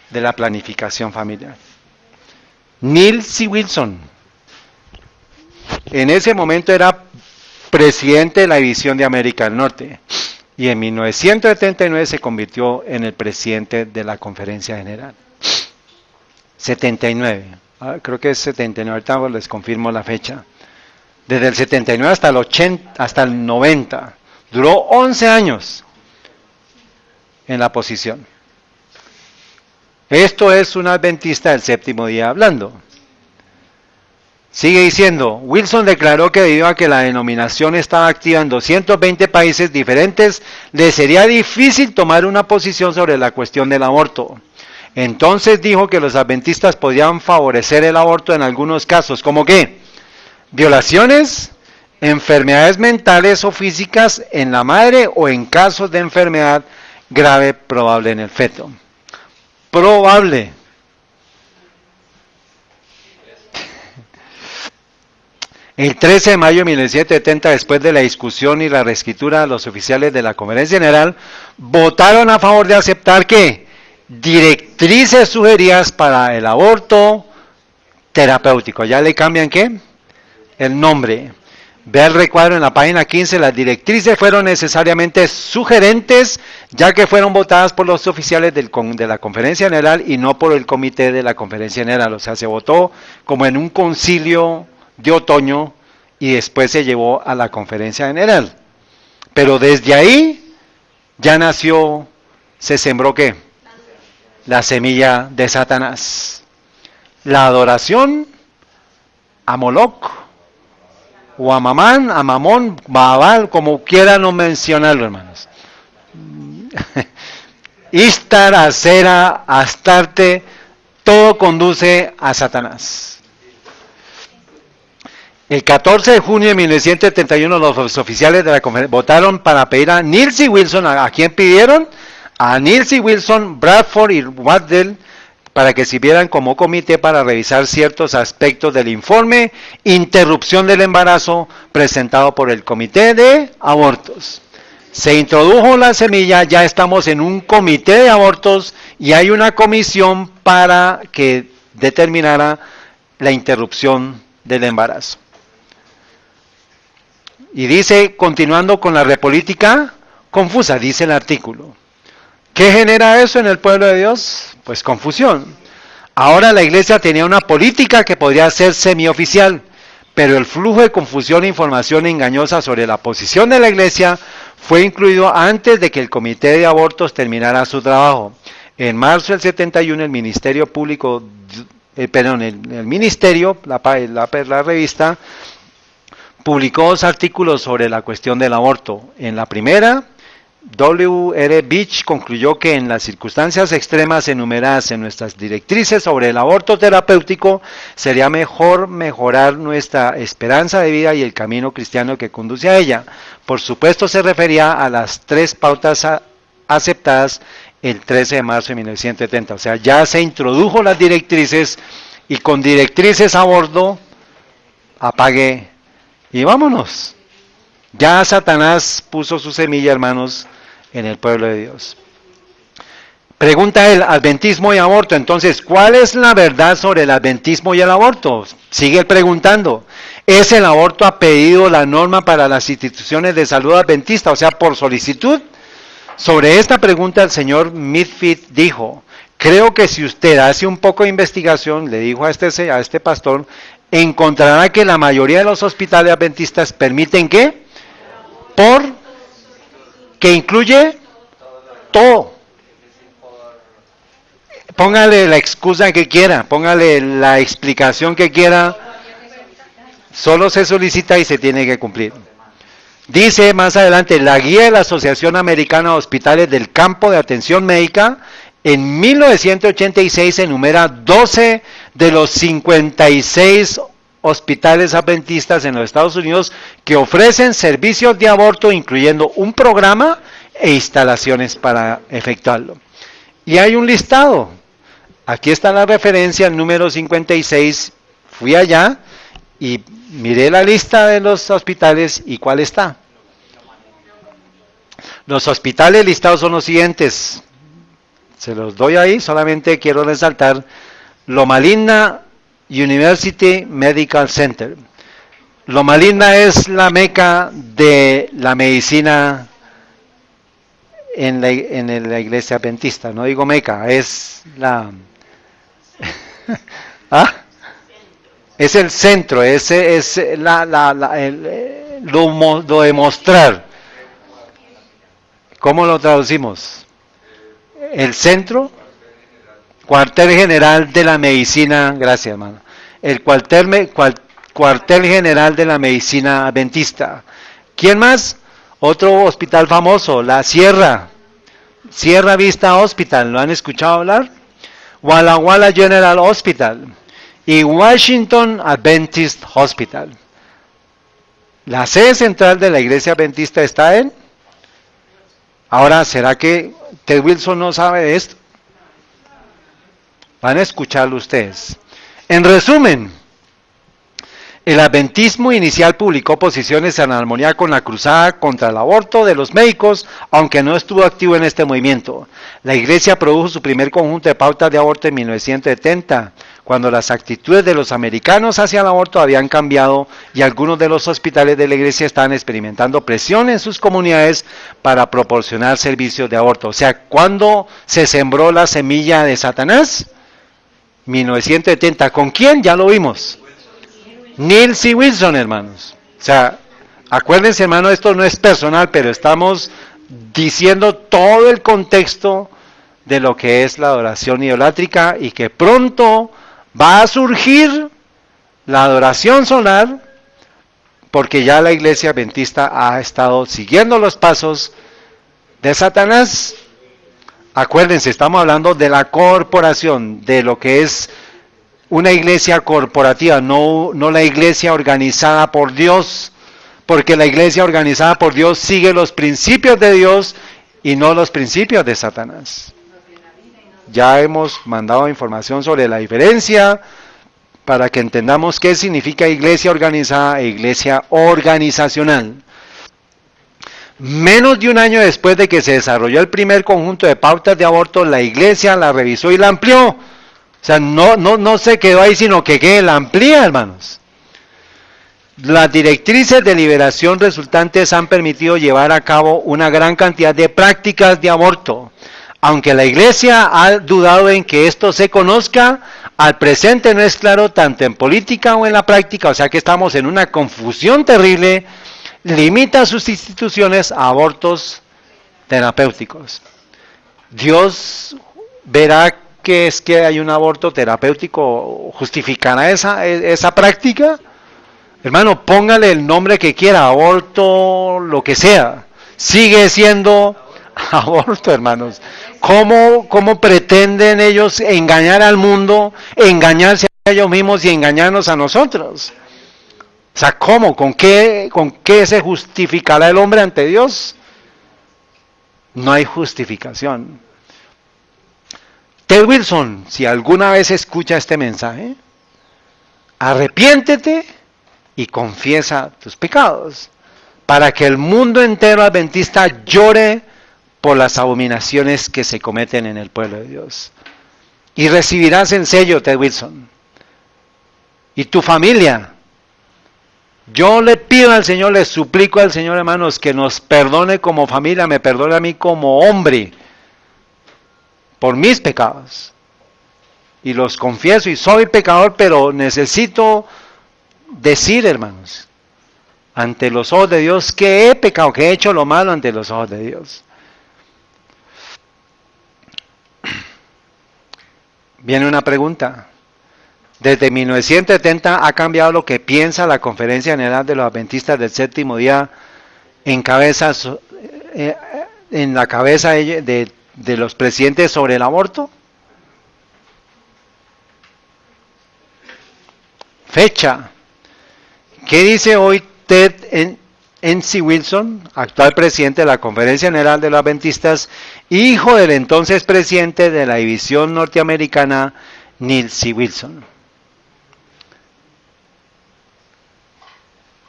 De la planificación familiar. Neil C. Wilson, en ese momento era presidente de la División de América del Norte y en 1979 se convirtió en el presidente de la Conferencia General. 79, creo que es 79, ahorita les confirmo la fecha. Desde el 79 hasta el 80, hasta el 90, duró 11 años en la posición. Esto es un adventista del séptimo día hablando. Sigue diciendo, Wilson declaró que debido a que la denominación estaba activa en 220 países diferentes, le sería difícil tomar una posición sobre la cuestión del aborto. Entonces dijo que los adventistas podían favorecer el aborto en algunos casos, ¿como qué? Violaciones, enfermedades mentales o físicas en la madre o en casos de enfermedad grave probable en el feto. Probable. El 13 de mayo de 1970, después de la discusión y la reescritura, los oficiales de la Conferencia General votaron a favor de aceptar ¿qué? Directrices sugeridas para el aborto terapéutico. ¿Ya le cambian qué? El nombre. Ve el recuadro en la página 15, las directrices fueron necesariamente sugerentes, ya que fueron votadas por los oficiales de la Conferencia General y no por el comité de la Conferencia General. O sea, se votó como en un concilio de otoño y después se llevó a la Conferencia General. Pero desde ahí ya nació, se sembró ¿qué? La semilla de Satanás. La adoración a Moloch, o a Mamán, a Mamón, Baal, como quieran no mencionarlo, hermanos. Istar, Acera, Astarte, todo conduce a Satanás. El 14 de junio de 1971 los oficiales de la conferencia votaron para pedir a Neil C. Wilson, ¿a quién pidieron? A Neil C. Wilson, Bradford y Waddell, para que sirvieran como comité para revisar ciertos aspectos del informe Interrupción del Embarazo presentado por el Comité de Abortos. Se introdujo la semilla, ya estamos en un comité de abortos y hay una comisión para que determinara la interrupción del embarazo. Y dice, continuando con la repolítica confusa, dice el artículo. ¿Qué genera eso en el pueblo de Dios? Pues confusión. Ahora la iglesia tenía una política que podría ser semioficial, pero el flujo de confusión e información engañosa sobre la posición de la iglesia fue incluido antes de que el comité de abortos terminara su trabajo. En marzo del 71 el Ministerio Público, el Ministerio, la revista, publicó 2 artículos sobre la cuestión del aborto. En la primera, W.R. Beach concluyó que en las circunstancias extremas enumeradas en nuestras directrices sobre el aborto terapéutico, sería mejor mejorar nuestra esperanza de vida y el camino cristiano que conduce a ella. Por supuesto se refería a las 3 pautas aceptadas el 13 de marzo de 1970. O sea, ya se introdujo las directrices y con directrices a bordo, apague y vámonos. Ya Satanás puso su semilla, hermanos, en el pueblo de Dios. Pregunta él, adventismo y aborto. Entonces, ¿cuál es la verdad sobre el adventismo y el aborto? Sigue él preguntando. ¿Es el aborto a pedido la norma para las instituciones de salud adventista, o sea, por solicitud? Sobre esta pregunta el señor Midfield dijo, creo que si usted hace un poco de investigación, le dijo a este pastor, encontrará que la mayoría de los hospitales adventistas permiten ¿qué? Que incluye todo. Póngale la excusa que quiera, póngale la explicación que quiera, solo se solicita y se tiene que cumplir. Dice más adelante, la guía de la Asociación Americana de Hospitales del Campo de Atención Médica, en 1986 enumera 12 de los 56 hospitales adventistas en los Estados Unidos que ofrecen servicios de aborto, incluyendo un programa e instalaciones para efectuarlo. Y hay un listado. Aquí está la referencia, el número 56. Fui allá y miré la lista de los hospitales y ¿cuál está? Los hospitales listados son los siguientes. Se los doy ahí, solamente quiero resaltar Loma Linda University Medical Center. Loma Linda es la meca de la medicina en la iglesia adventista. No digo meca, es la... ¿Ah? Es el centro, es lo de mostrar. ¿Cómo lo traducimos? El centro, cuartel general de la medicina, gracias hermano, el cuartel general de la medicina adventista. ¿Quién más? Otro hospital famoso, la Sierra Vista Hospital, ¿lo han escuchado hablar? Walla Walla General Hospital y Washington Adventist Hospital. La sede central de la iglesia adventista está en... Ahora, ¿será que Ted Wilson no sabe de esto? Van a escucharlo ustedes. En resumen, el adventismo inicial publicó posiciones en armonía con la cruzada contra el aborto de los médicos, aunque no estuvo activo en este movimiento. La iglesia produjo su primer conjunto de pautas de aborto en 1970, cuando las actitudes de los americanos hacia el aborto habían cambiado y algunos de los hospitales de la iglesia estaban experimentando presión en sus comunidades para proporcionar servicios de aborto. O sea, ¿cuándo se sembró la semilla de Satanás? 1970. ¿Con quién? Ya lo vimos. Neil C. Wilson, hermanos. O sea, acuérdense, hermano, esto no es personal, pero estamos diciendo todo el contexto de lo que es la adoración idolátrica y que pronto va a surgir la adoración solar, porque ya la iglesia adventista ha estado siguiendo los pasos de Satanás. Acuérdense, estamos hablando de la corporación, de lo que es una iglesia corporativa, no la iglesia organizada por Dios, porque la iglesia organizada por Dios sigue los principios de Dios y no los principios de Satanás. Ya hemos mandado información sobre la diferencia para que entendamos qué significa iglesia organizada e iglesia organizacional. Menos de un año después de que se desarrolló el primer conjunto de pautas de aborto, la iglesia la revisó y la amplió. O sea, no se quedó ahí, sino que la amplía, hermanos. Las directrices de liberación resultantes han permitido llevar a cabo una gran cantidad de prácticas de aborto. Aunque la iglesia ha dudado en que esto se conozca, al presente no es claro tanto en política o en la práctica, o sea que estamos en una confusión terrible. Limita sus instituciones a abortos terapéuticos. Dios verá que es que hay un aborto terapéutico, justificará esa práctica. Hermano, póngale el nombre que quiera, aborto, lo que sea, sigue siendo aborto, hermanos. ¿Cómo pretenden ellos engañar al mundo, engañarse a ellos mismos y engañarnos a nosotros? O sea, ¿cómo? ¿Con qué se justificará el hombre ante Dios? No hay justificación. Ted Wilson, si alguna vez escucha este mensaje, arrepiéntete y confiesa tus pecados, para que el mundo entero adventista llore por las abominaciones que se cometen en el pueblo de Dios. Y recibirás el sello, Ted Wilson. Y tu familia. Yo le pido al Señor, le suplico al Señor, hermanos, que nos perdone como familia, me perdone a mí como hombre, por mis pecados. Y los confieso, y soy pecador, pero necesito decir, hermanos, ante los ojos de Dios, que he pecado, que he hecho lo malo ante los ojos de Dios. Viene una pregunta. Desde 1970 ha cambiado lo que piensa la Conferencia General de los Adventistas del Séptimo Día en la cabeza de los presidentes sobre el aborto. Fecha. ¿Qué dice hoy Ted N.C. Wilson, actual presidente de la Conferencia General de los Adventistas, hijo del entonces presidente de la división norteamericana, Neil C. Wilson?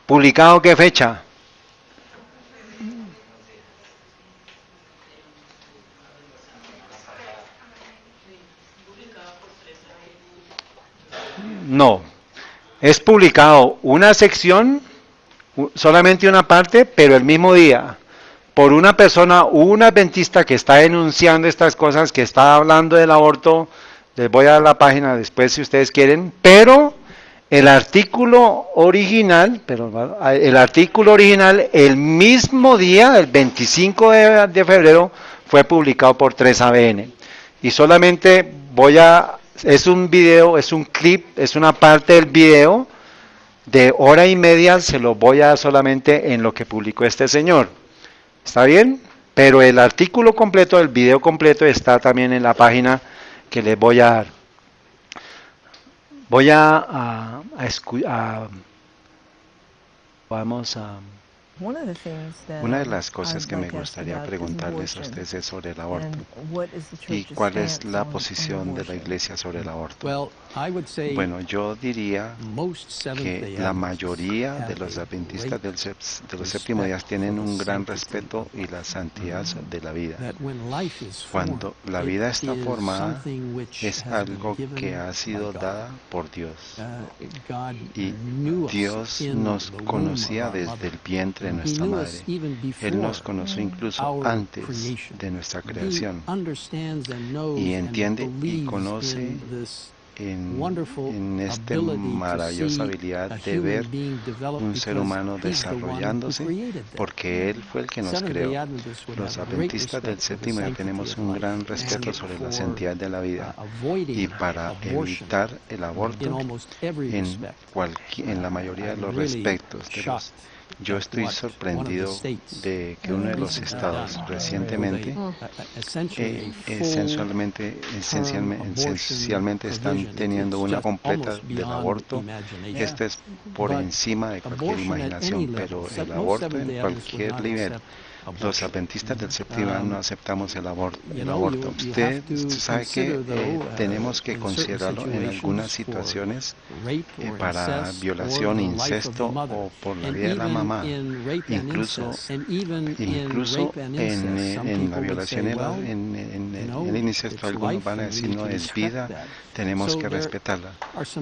¿Publicado qué fecha? No. Es publicado una sección, solamente una parte, pero el mismo día, por una persona, un adventista que está denunciando estas cosas, que está hablando del aborto. Les voy a dar la página después si ustedes quieren, pero el artículo original, el mismo día, el 25 de febrero, fue publicado por 3ABN. Y solamente es un video, es un clip, es una parte del video de hora y media, se lo voy a dar solamente en lo que publicó este señor. ¿Está bien? Pero el artículo completo, el video completo está también en la página que les voy a dar. Vamos a... Una de las cosas que me gustaría preguntarles a ustedes es sobre el aborto. ¿Y cuál es la posición de la iglesia sobre el aborto? Bueno, yo diría que la mayoría de los adventistas de los séptimos días tienen un gran respeto y la santidad de la vida. Cuando la vida está formada, es algo que ha sido dada por Dios. Y Dios nos conocía desde el vientre de nuestra madre. Él nos conoció incluso antes de nuestra creación. Y entiende y conoce en esta maravillosa habilidad de ver un ser humano desarrollándose, porque Él fue el que nos creó. Los adventistas del séptimo día tenemos un gran respeto sobre la santidad de la vida, y para evitar el aborto en la mayoría de los respectos yo estoy sorprendido de que uno de los estados recientemente esencialmente están teniendo una completa del aborto. Esto es por encima de cualquier imaginación, pero el aborto en cualquier nivel. Los adventistas del séptimo día no aceptamos el aborto. Usted sabe que tenemos que considerarlo en algunas situaciones para violación, incesto o por la vida de la mamá. Incluso en la violación, en el incesto, algunos van a decir no es vida, tenemos que respetarla.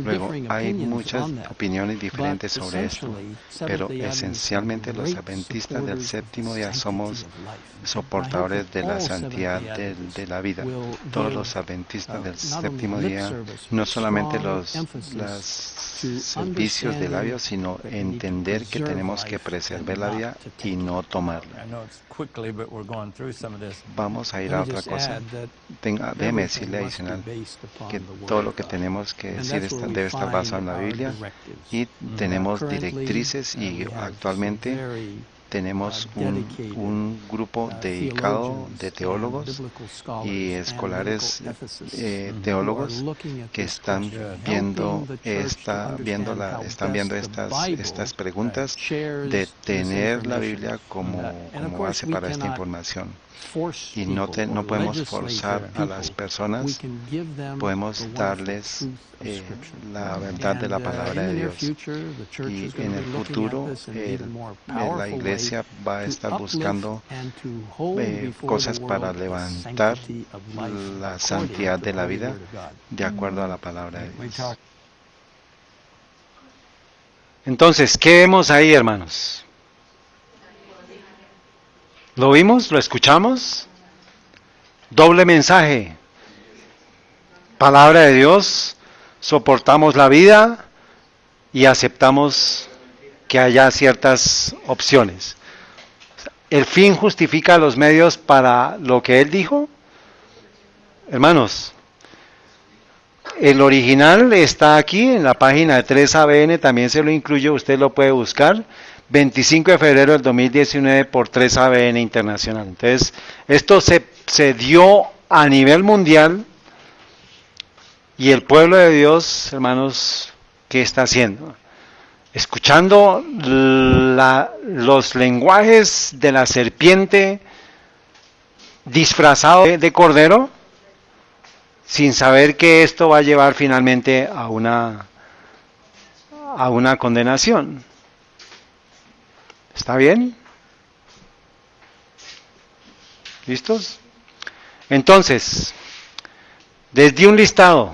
Luego, hay muchas opiniones diferentes sobre esto, pero esencialmente los adventistas del séptimo día somos somos soportadores de la santidad de la vida. Todos los adventistas del séptimo día, no solamente los servicios de labios, sino entender que tenemos que preservar la vida y no tomarla. Vamos a ir a otra cosa. Déjeme decirle adicional que todo lo que tenemos que decir debe estar basado en la Biblia, y tenemos directrices, y actualmente tenemos un grupo dedicado de teólogos y escolares teólogos que están viendo estas preguntas, de tener la Biblia como base para esta información. Y no podemos forzar a las personas, podemos darles la verdad de la palabra de Dios. Y en el futuro la iglesia va a estar buscando cosas para levantar la santidad de la vida de acuerdo a la palabra de Dios. Entonces, ¿qué vemos ahí, hermanos? ¿Lo vimos? ¿Lo escuchamos? Doble mensaje. Palabra de Dios, soportamos la vida y aceptamos que haya ciertas opciones. ¿El fin justifica los medios para lo que Él dijo? Hermanos, el original está aquí en la página de 3ABN, también se lo incluyo, usted lo puede buscar. 25 de febrero del 2019 por 3ABN Internacional. Entonces, esto se dio a nivel mundial, y el pueblo de Dios, hermanos, ¿qué está haciendo? Escuchando los lenguajes de la serpiente disfrazado de cordero, sin saber que esto va a llevar finalmente a una condenación. ¿Está bien? ¿Listos? Entonces, desde un listado,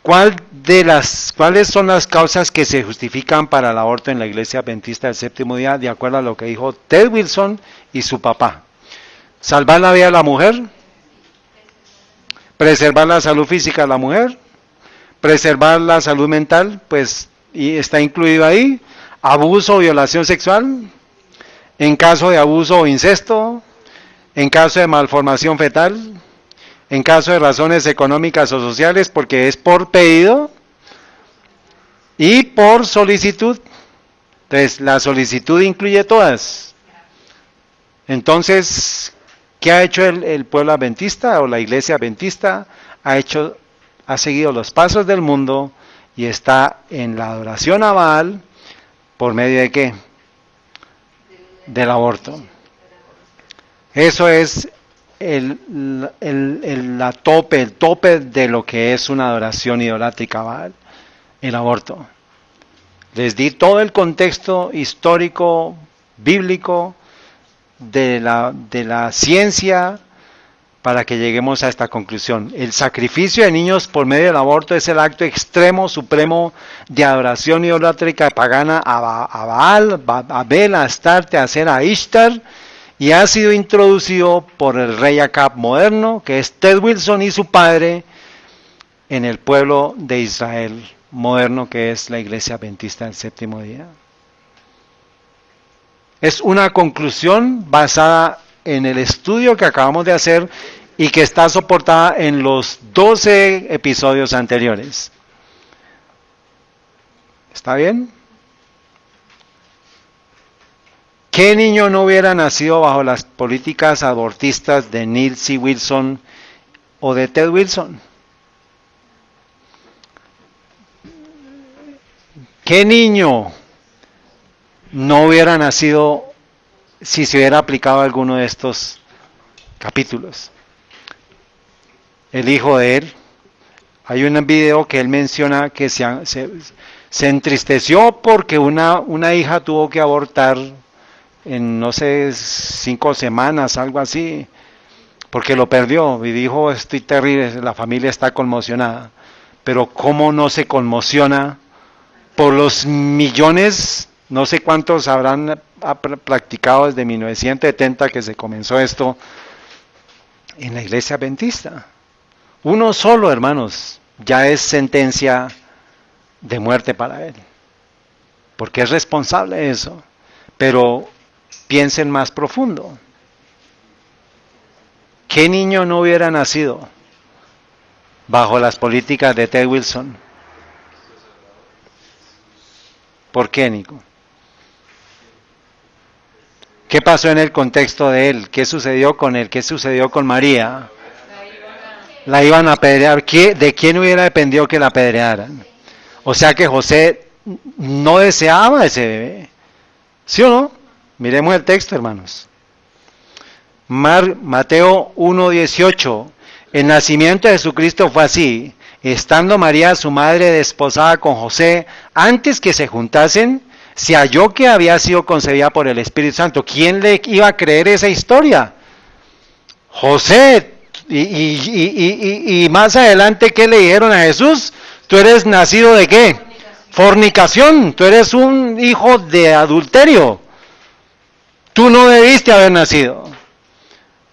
¿cuáles son las causas que se justifican para el aborto en la Iglesia Adventista del Séptimo Día, de acuerdo a lo que dijo Ted Wilson y su papá? Salvar la vida de la mujer, preservar la salud física de la mujer, preservar la salud mental, pues y está incluido ahí. Abuso o violación sexual, en caso de abuso o incesto, en caso de malformación fetal, en caso de razones económicas o sociales, porque es por pedido y por solicitud. Entonces, la solicitud incluye todas. Entonces, ¿qué ha hecho el pueblo adventista o la iglesia adventista? Ha seguido los pasos del mundo y está en la adoración a Baal. ¿Por medio de qué? Del aborto. Eso es el tope de lo que es una adoración idolátrica a Baal, el aborto. Les di todo el contexto histórico, bíblico, de la ciencia, para que lleguemos a esta conclusión. El sacrificio de niños por medio del aborto es el acto extremo, supremo de adoración idolátrica pagana a Baal, a Bel, a Astarte, a Asera, a Ishtar, y ha sido introducido por el rey Acab moderno, que es Ted Wilson y su padre, en el pueblo de Israel moderno, que es la Iglesia Adventista del Séptimo Día. Es una conclusión basada en el estudio que acabamos de hacer y que está soportada en los 12 episodios anteriores. ¿Está bien? ¿Qué niño no hubiera nacido bajo las políticas abortistas de Neil C. Wilson o de Ted Wilson? ¿Qué niño no hubiera nacido si se hubiera aplicado alguno de estos capítulos? El hijo de él, hay un video que él menciona que se entristeció porque una hija tuvo que abortar en, no sé, 5 semanas, algo así, porque lo perdió, y dijo, estoy terrible, la familia está conmocionada. Pero ¿cómo no se conmociona por los millones No sé cuántos habrán practicado desde 1970 que se comenzó esto en la iglesia adventista. Uno solo, hermanos, ya es sentencia de muerte para él, porque es responsable de eso. Pero piensen más profundo. ¿Qué niño no hubiera nacido bajo las políticas de Ted Wilson? ¿Por qué, Nico? ¿Qué pasó en el contexto de él? ¿Qué sucedió con él? ¿Qué sucedió con María? La iban a apedrear. ¿De quién hubiera dependido que la apedrearan? O sea que José no deseaba ese bebé. ¿Sí o no? Miremos el texto, hermanos. Mateo 1:18. El nacimiento de Jesucristo fue así. Estando María, su madre, desposada con José, antes que se juntasen, se halló que había sido concebida por el Espíritu Santo. ¿Quién le iba a creer esa historia? José. Y más adelante, ¿qué le dijeron a Jesús? ¿Tú eres nacido de qué? Fornicación. Tú eres un hijo de adulterio. Tú no debiste haber nacido.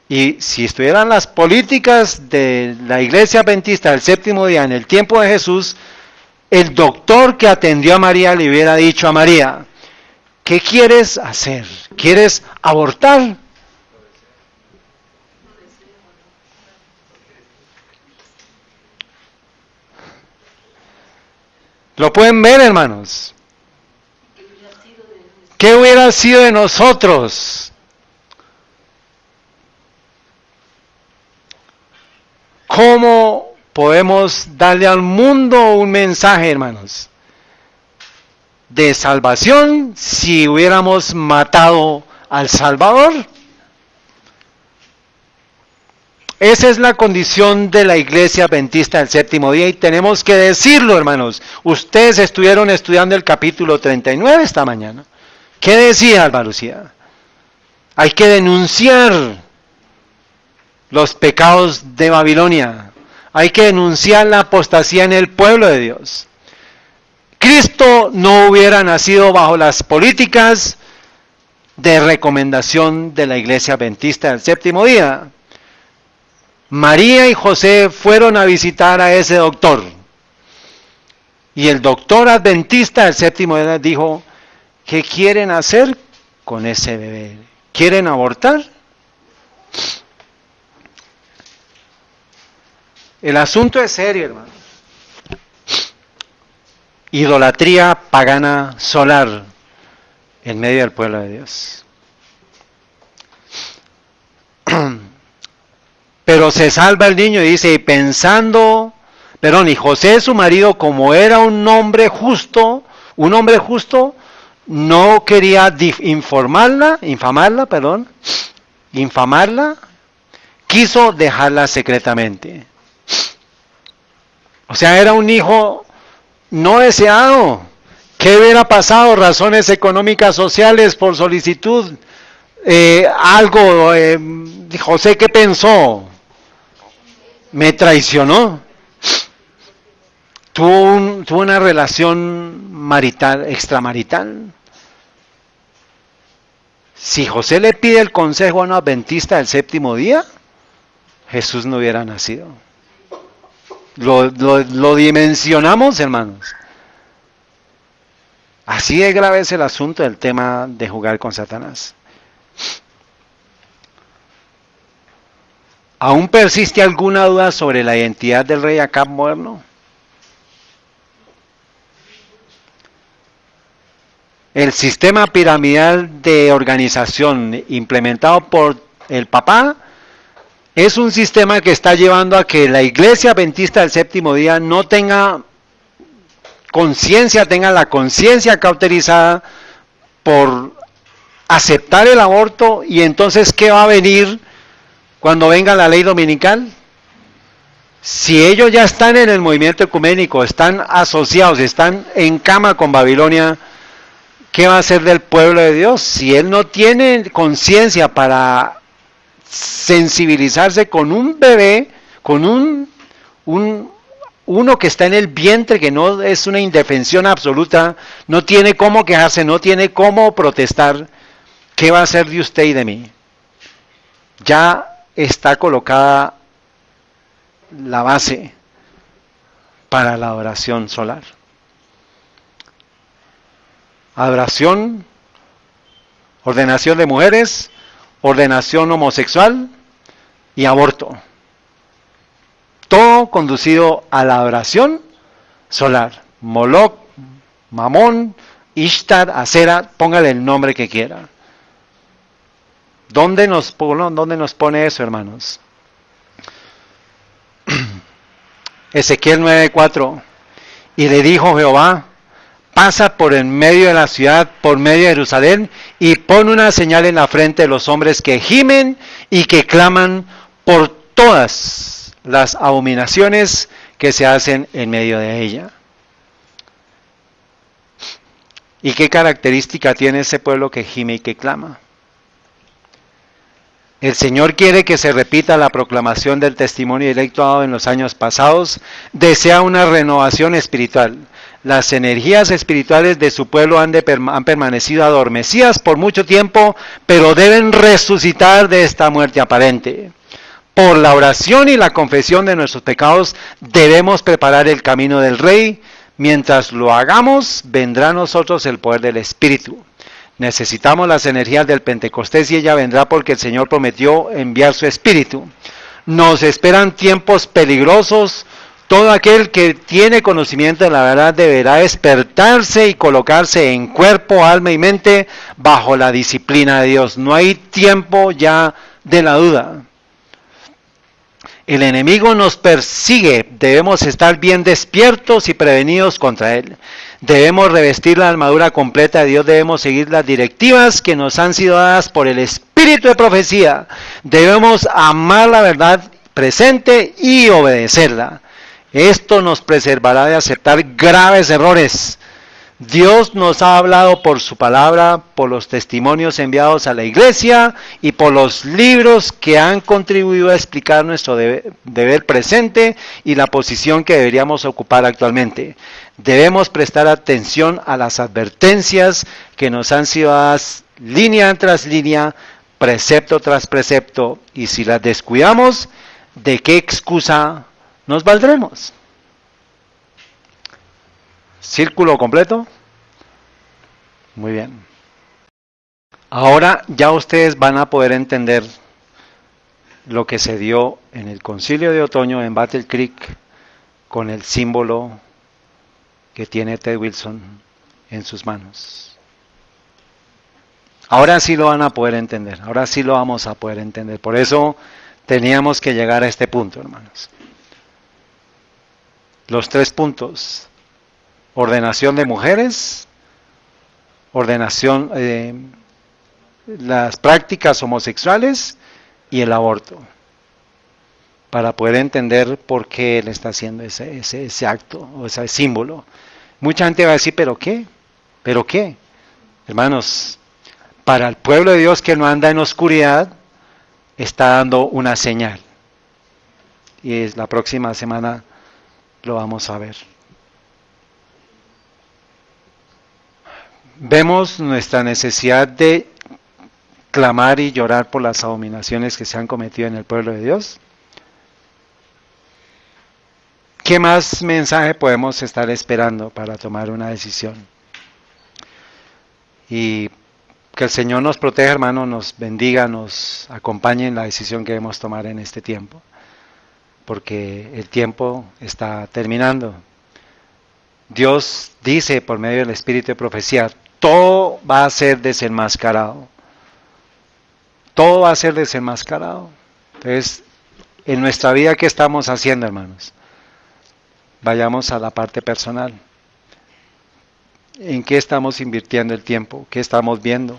Y si estuvieran las políticas de la iglesia adventista del séptimo día en el tiempo de Jesús, el doctor que atendió a María le hubiera dicho a María, ¿qué quieres hacer? ¿Quieres abortar? ¿Lo pueden ver, hermanos? ¿Qué hubiera sido de nosotros? ¿Cómo podemos darle al mundo un mensaje, hermanos, de salvación si hubiéramos matado al Salvador? Esa es la condición de la iglesia adventista del séptimo día y tenemos que decirlo, hermanos. Ustedes estuvieron estudiando el capítulo 39 esta mañana. ¿Qué decía Alba Lucía? Hay que denunciar los pecados de Babilonia. Hay que denunciar la apostasía en el pueblo de Dios. Cristo no hubiera nacido bajo las políticas de recomendación de la iglesia adventista del séptimo día. María y José fueron a visitar a ese doctor. Y el doctor adventista del séptimo día dijo, ¿qué quieren hacer con ese bebé? ¿Quieren abortar? El asunto es serio, hermano. Idolatría pagana solar en medio del pueblo de Dios. Pero se salva el niño y dice, y José su marido, como era un hombre justo, no quería infamarla, quiso dejarla secretamente. O sea, era un hijo no deseado. ¿Qué hubiera pasado? Razones económicas, sociales, por solicitud. José, ¿qué pensó? Me traicionó. Tuvo una relación extramarital. Si José le pide el consejo a un adventista del séptimo día, Jesús no hubiera nacido. Lo dimensionamos, hermanos. Así de grave es el asunto del tema de jugar con Satanás. ¿Aún persiste alguna duda sobre la identidad del rey Acab moderno? El sistema piramidal de organización implementado por el papá es un sistema que está llevando a que la iglesia adventista del séptimo día no tenga conciencia, tenga la conciencia cauterizada por aceptar el aborto. Y entonces, ¿qué va a venir cuando venga la ley dominical? Si ellos ya están en el movimiento ecuménico, están asociados, están en cama con Babilonia, ¿qué va a hacer del pueblo de Dios? Si él no tiene conciencia para sensibilizarse con un bebé, con un uno que está en el vientre, que no es una indefensión absoluta, no tiene cómo quejarse, no tiene cómo protestar, ¿qué va a hacer de usted y de mí? Ya está colocada la base para la adoración solar. Adoración, ordenación de mujeres, ordenación homosexual y aborto. Todo conducido a la adoración solar. Moloch, Mamón, Ishtar, Acera, póngale el nombre que quiera. ¿Dónde nos pone eso, hermanos? Ezequiel 9:4. Y le dijo Jehová, pasa por en medio de la ciudad, por medio de Jerusalén, y pon una señal en la frente de los hombres que gimen y que claman por todas las abominaciones que se hacen en medio de ella. ¿Y qué característica tiene ese pueblo que gime y que clama? El Señor quiere que se repita la proclamación del testimonio directo dado en los años pasados. Desea una renovación espiritual. Las energías espirituales de su pueblo han permanecido adormecidas por mucho tiempo, pero deben resucitar de esta muerte aparente. Por la oración y la confesión de nuestros pecados debemos preparar el camino del Rey. Mientras lo hagamos, vendrá a nosotros el poder del Espíritu. Necesitamos las energías del Pentecostés y ella vendrá porque el Señor prometió enviar su Espíritu. Nos esperan tiempos peligrosos. Todo aquel que tiene conocimiento de la verdad deberá despertarse y colocarse en cuerpo, alma y mente bajo la disciplina de Dios. No hay tiempo ya de la duda. El enemigo nos persigue, debemos estar bien despiertos y prevenidos contra él. Debemos revestir la armadura completa de Dios, debemos seguir las directivas que nos han sido dadas por el Espíritu de profecía. Debemos amar la verdad presente y obedecerla. Esto nos preservará de aceptar graves errores. Dios nos ha hablado por su palabra, por los testimonios enviados a la iglesia y por los libros que han contribuido a explicar nuestro deber presente y la posición que deberíamos ocupar actualmente. Debemos prestar atención a las advertencias que nos han sido dadas línea tras línea, precepto tras precepto, y si las descuidamos, ¿de qué excusa nos valdremos? ¿Círculo completo? Muy bien. Ahora ya ustedes van a poder entender lo que se dio en el concilio de otoño en Battle Creek con el símbolo que tiene Ted Wilson en sus manos. Ahora sí lo van a poder entender, ahora sí lo vamos a poder entender. Por eso teníamos que llegar a este punto, hermanos. Los 3 puntos. Ordenación de mujeres, ordenación, las prácticas homosexuales y el aborto, para poder entender por qué él está haciendo ese acto o ese símbolo. Mucha gente va a decir, ¿pero qué? ¿Pero qué? Hermanos, para el pueblo de Dios que no anda en oscuridad, está dando una señal. Y la próxima semana lo vamos a ver. Vemos nuestra necesidad de clamar y llorar por las abominaciones que se han cometido en el pueblo de Dios. ¿Qué más mensaje podemos estar esperando para tomar una decisión? Y que el Señor nos proteja, hermano, nos bendiga, nos acompañe en la decisión que debemos tomar en este tiempo, porque el tiempo está terminando. Dios dice por medio del Espíritu de profecía, todo va a ser desenmascarado. Todo va a ser desenmascarado. Entonces, en nuestra vida, ¿qué estamos haciendo, hermanos? Vayamos a la parte personal. ¿En qué estamos invirtiendo el tiempo? ¿Qué estamos viendo?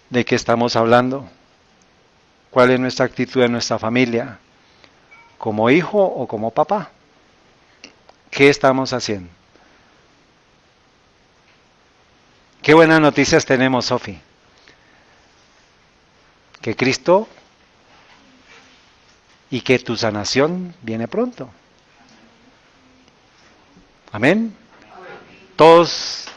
¿De qué estamos hablando? ¿Cuál es nuestra actitud en nuestra familia? ¿Como hijo o como papá? ¿Qué estamos haciendo? Qué buenas noticias tenemos, Sofi. Que Cristo y que tu sanación viene pronto. Amén. Todos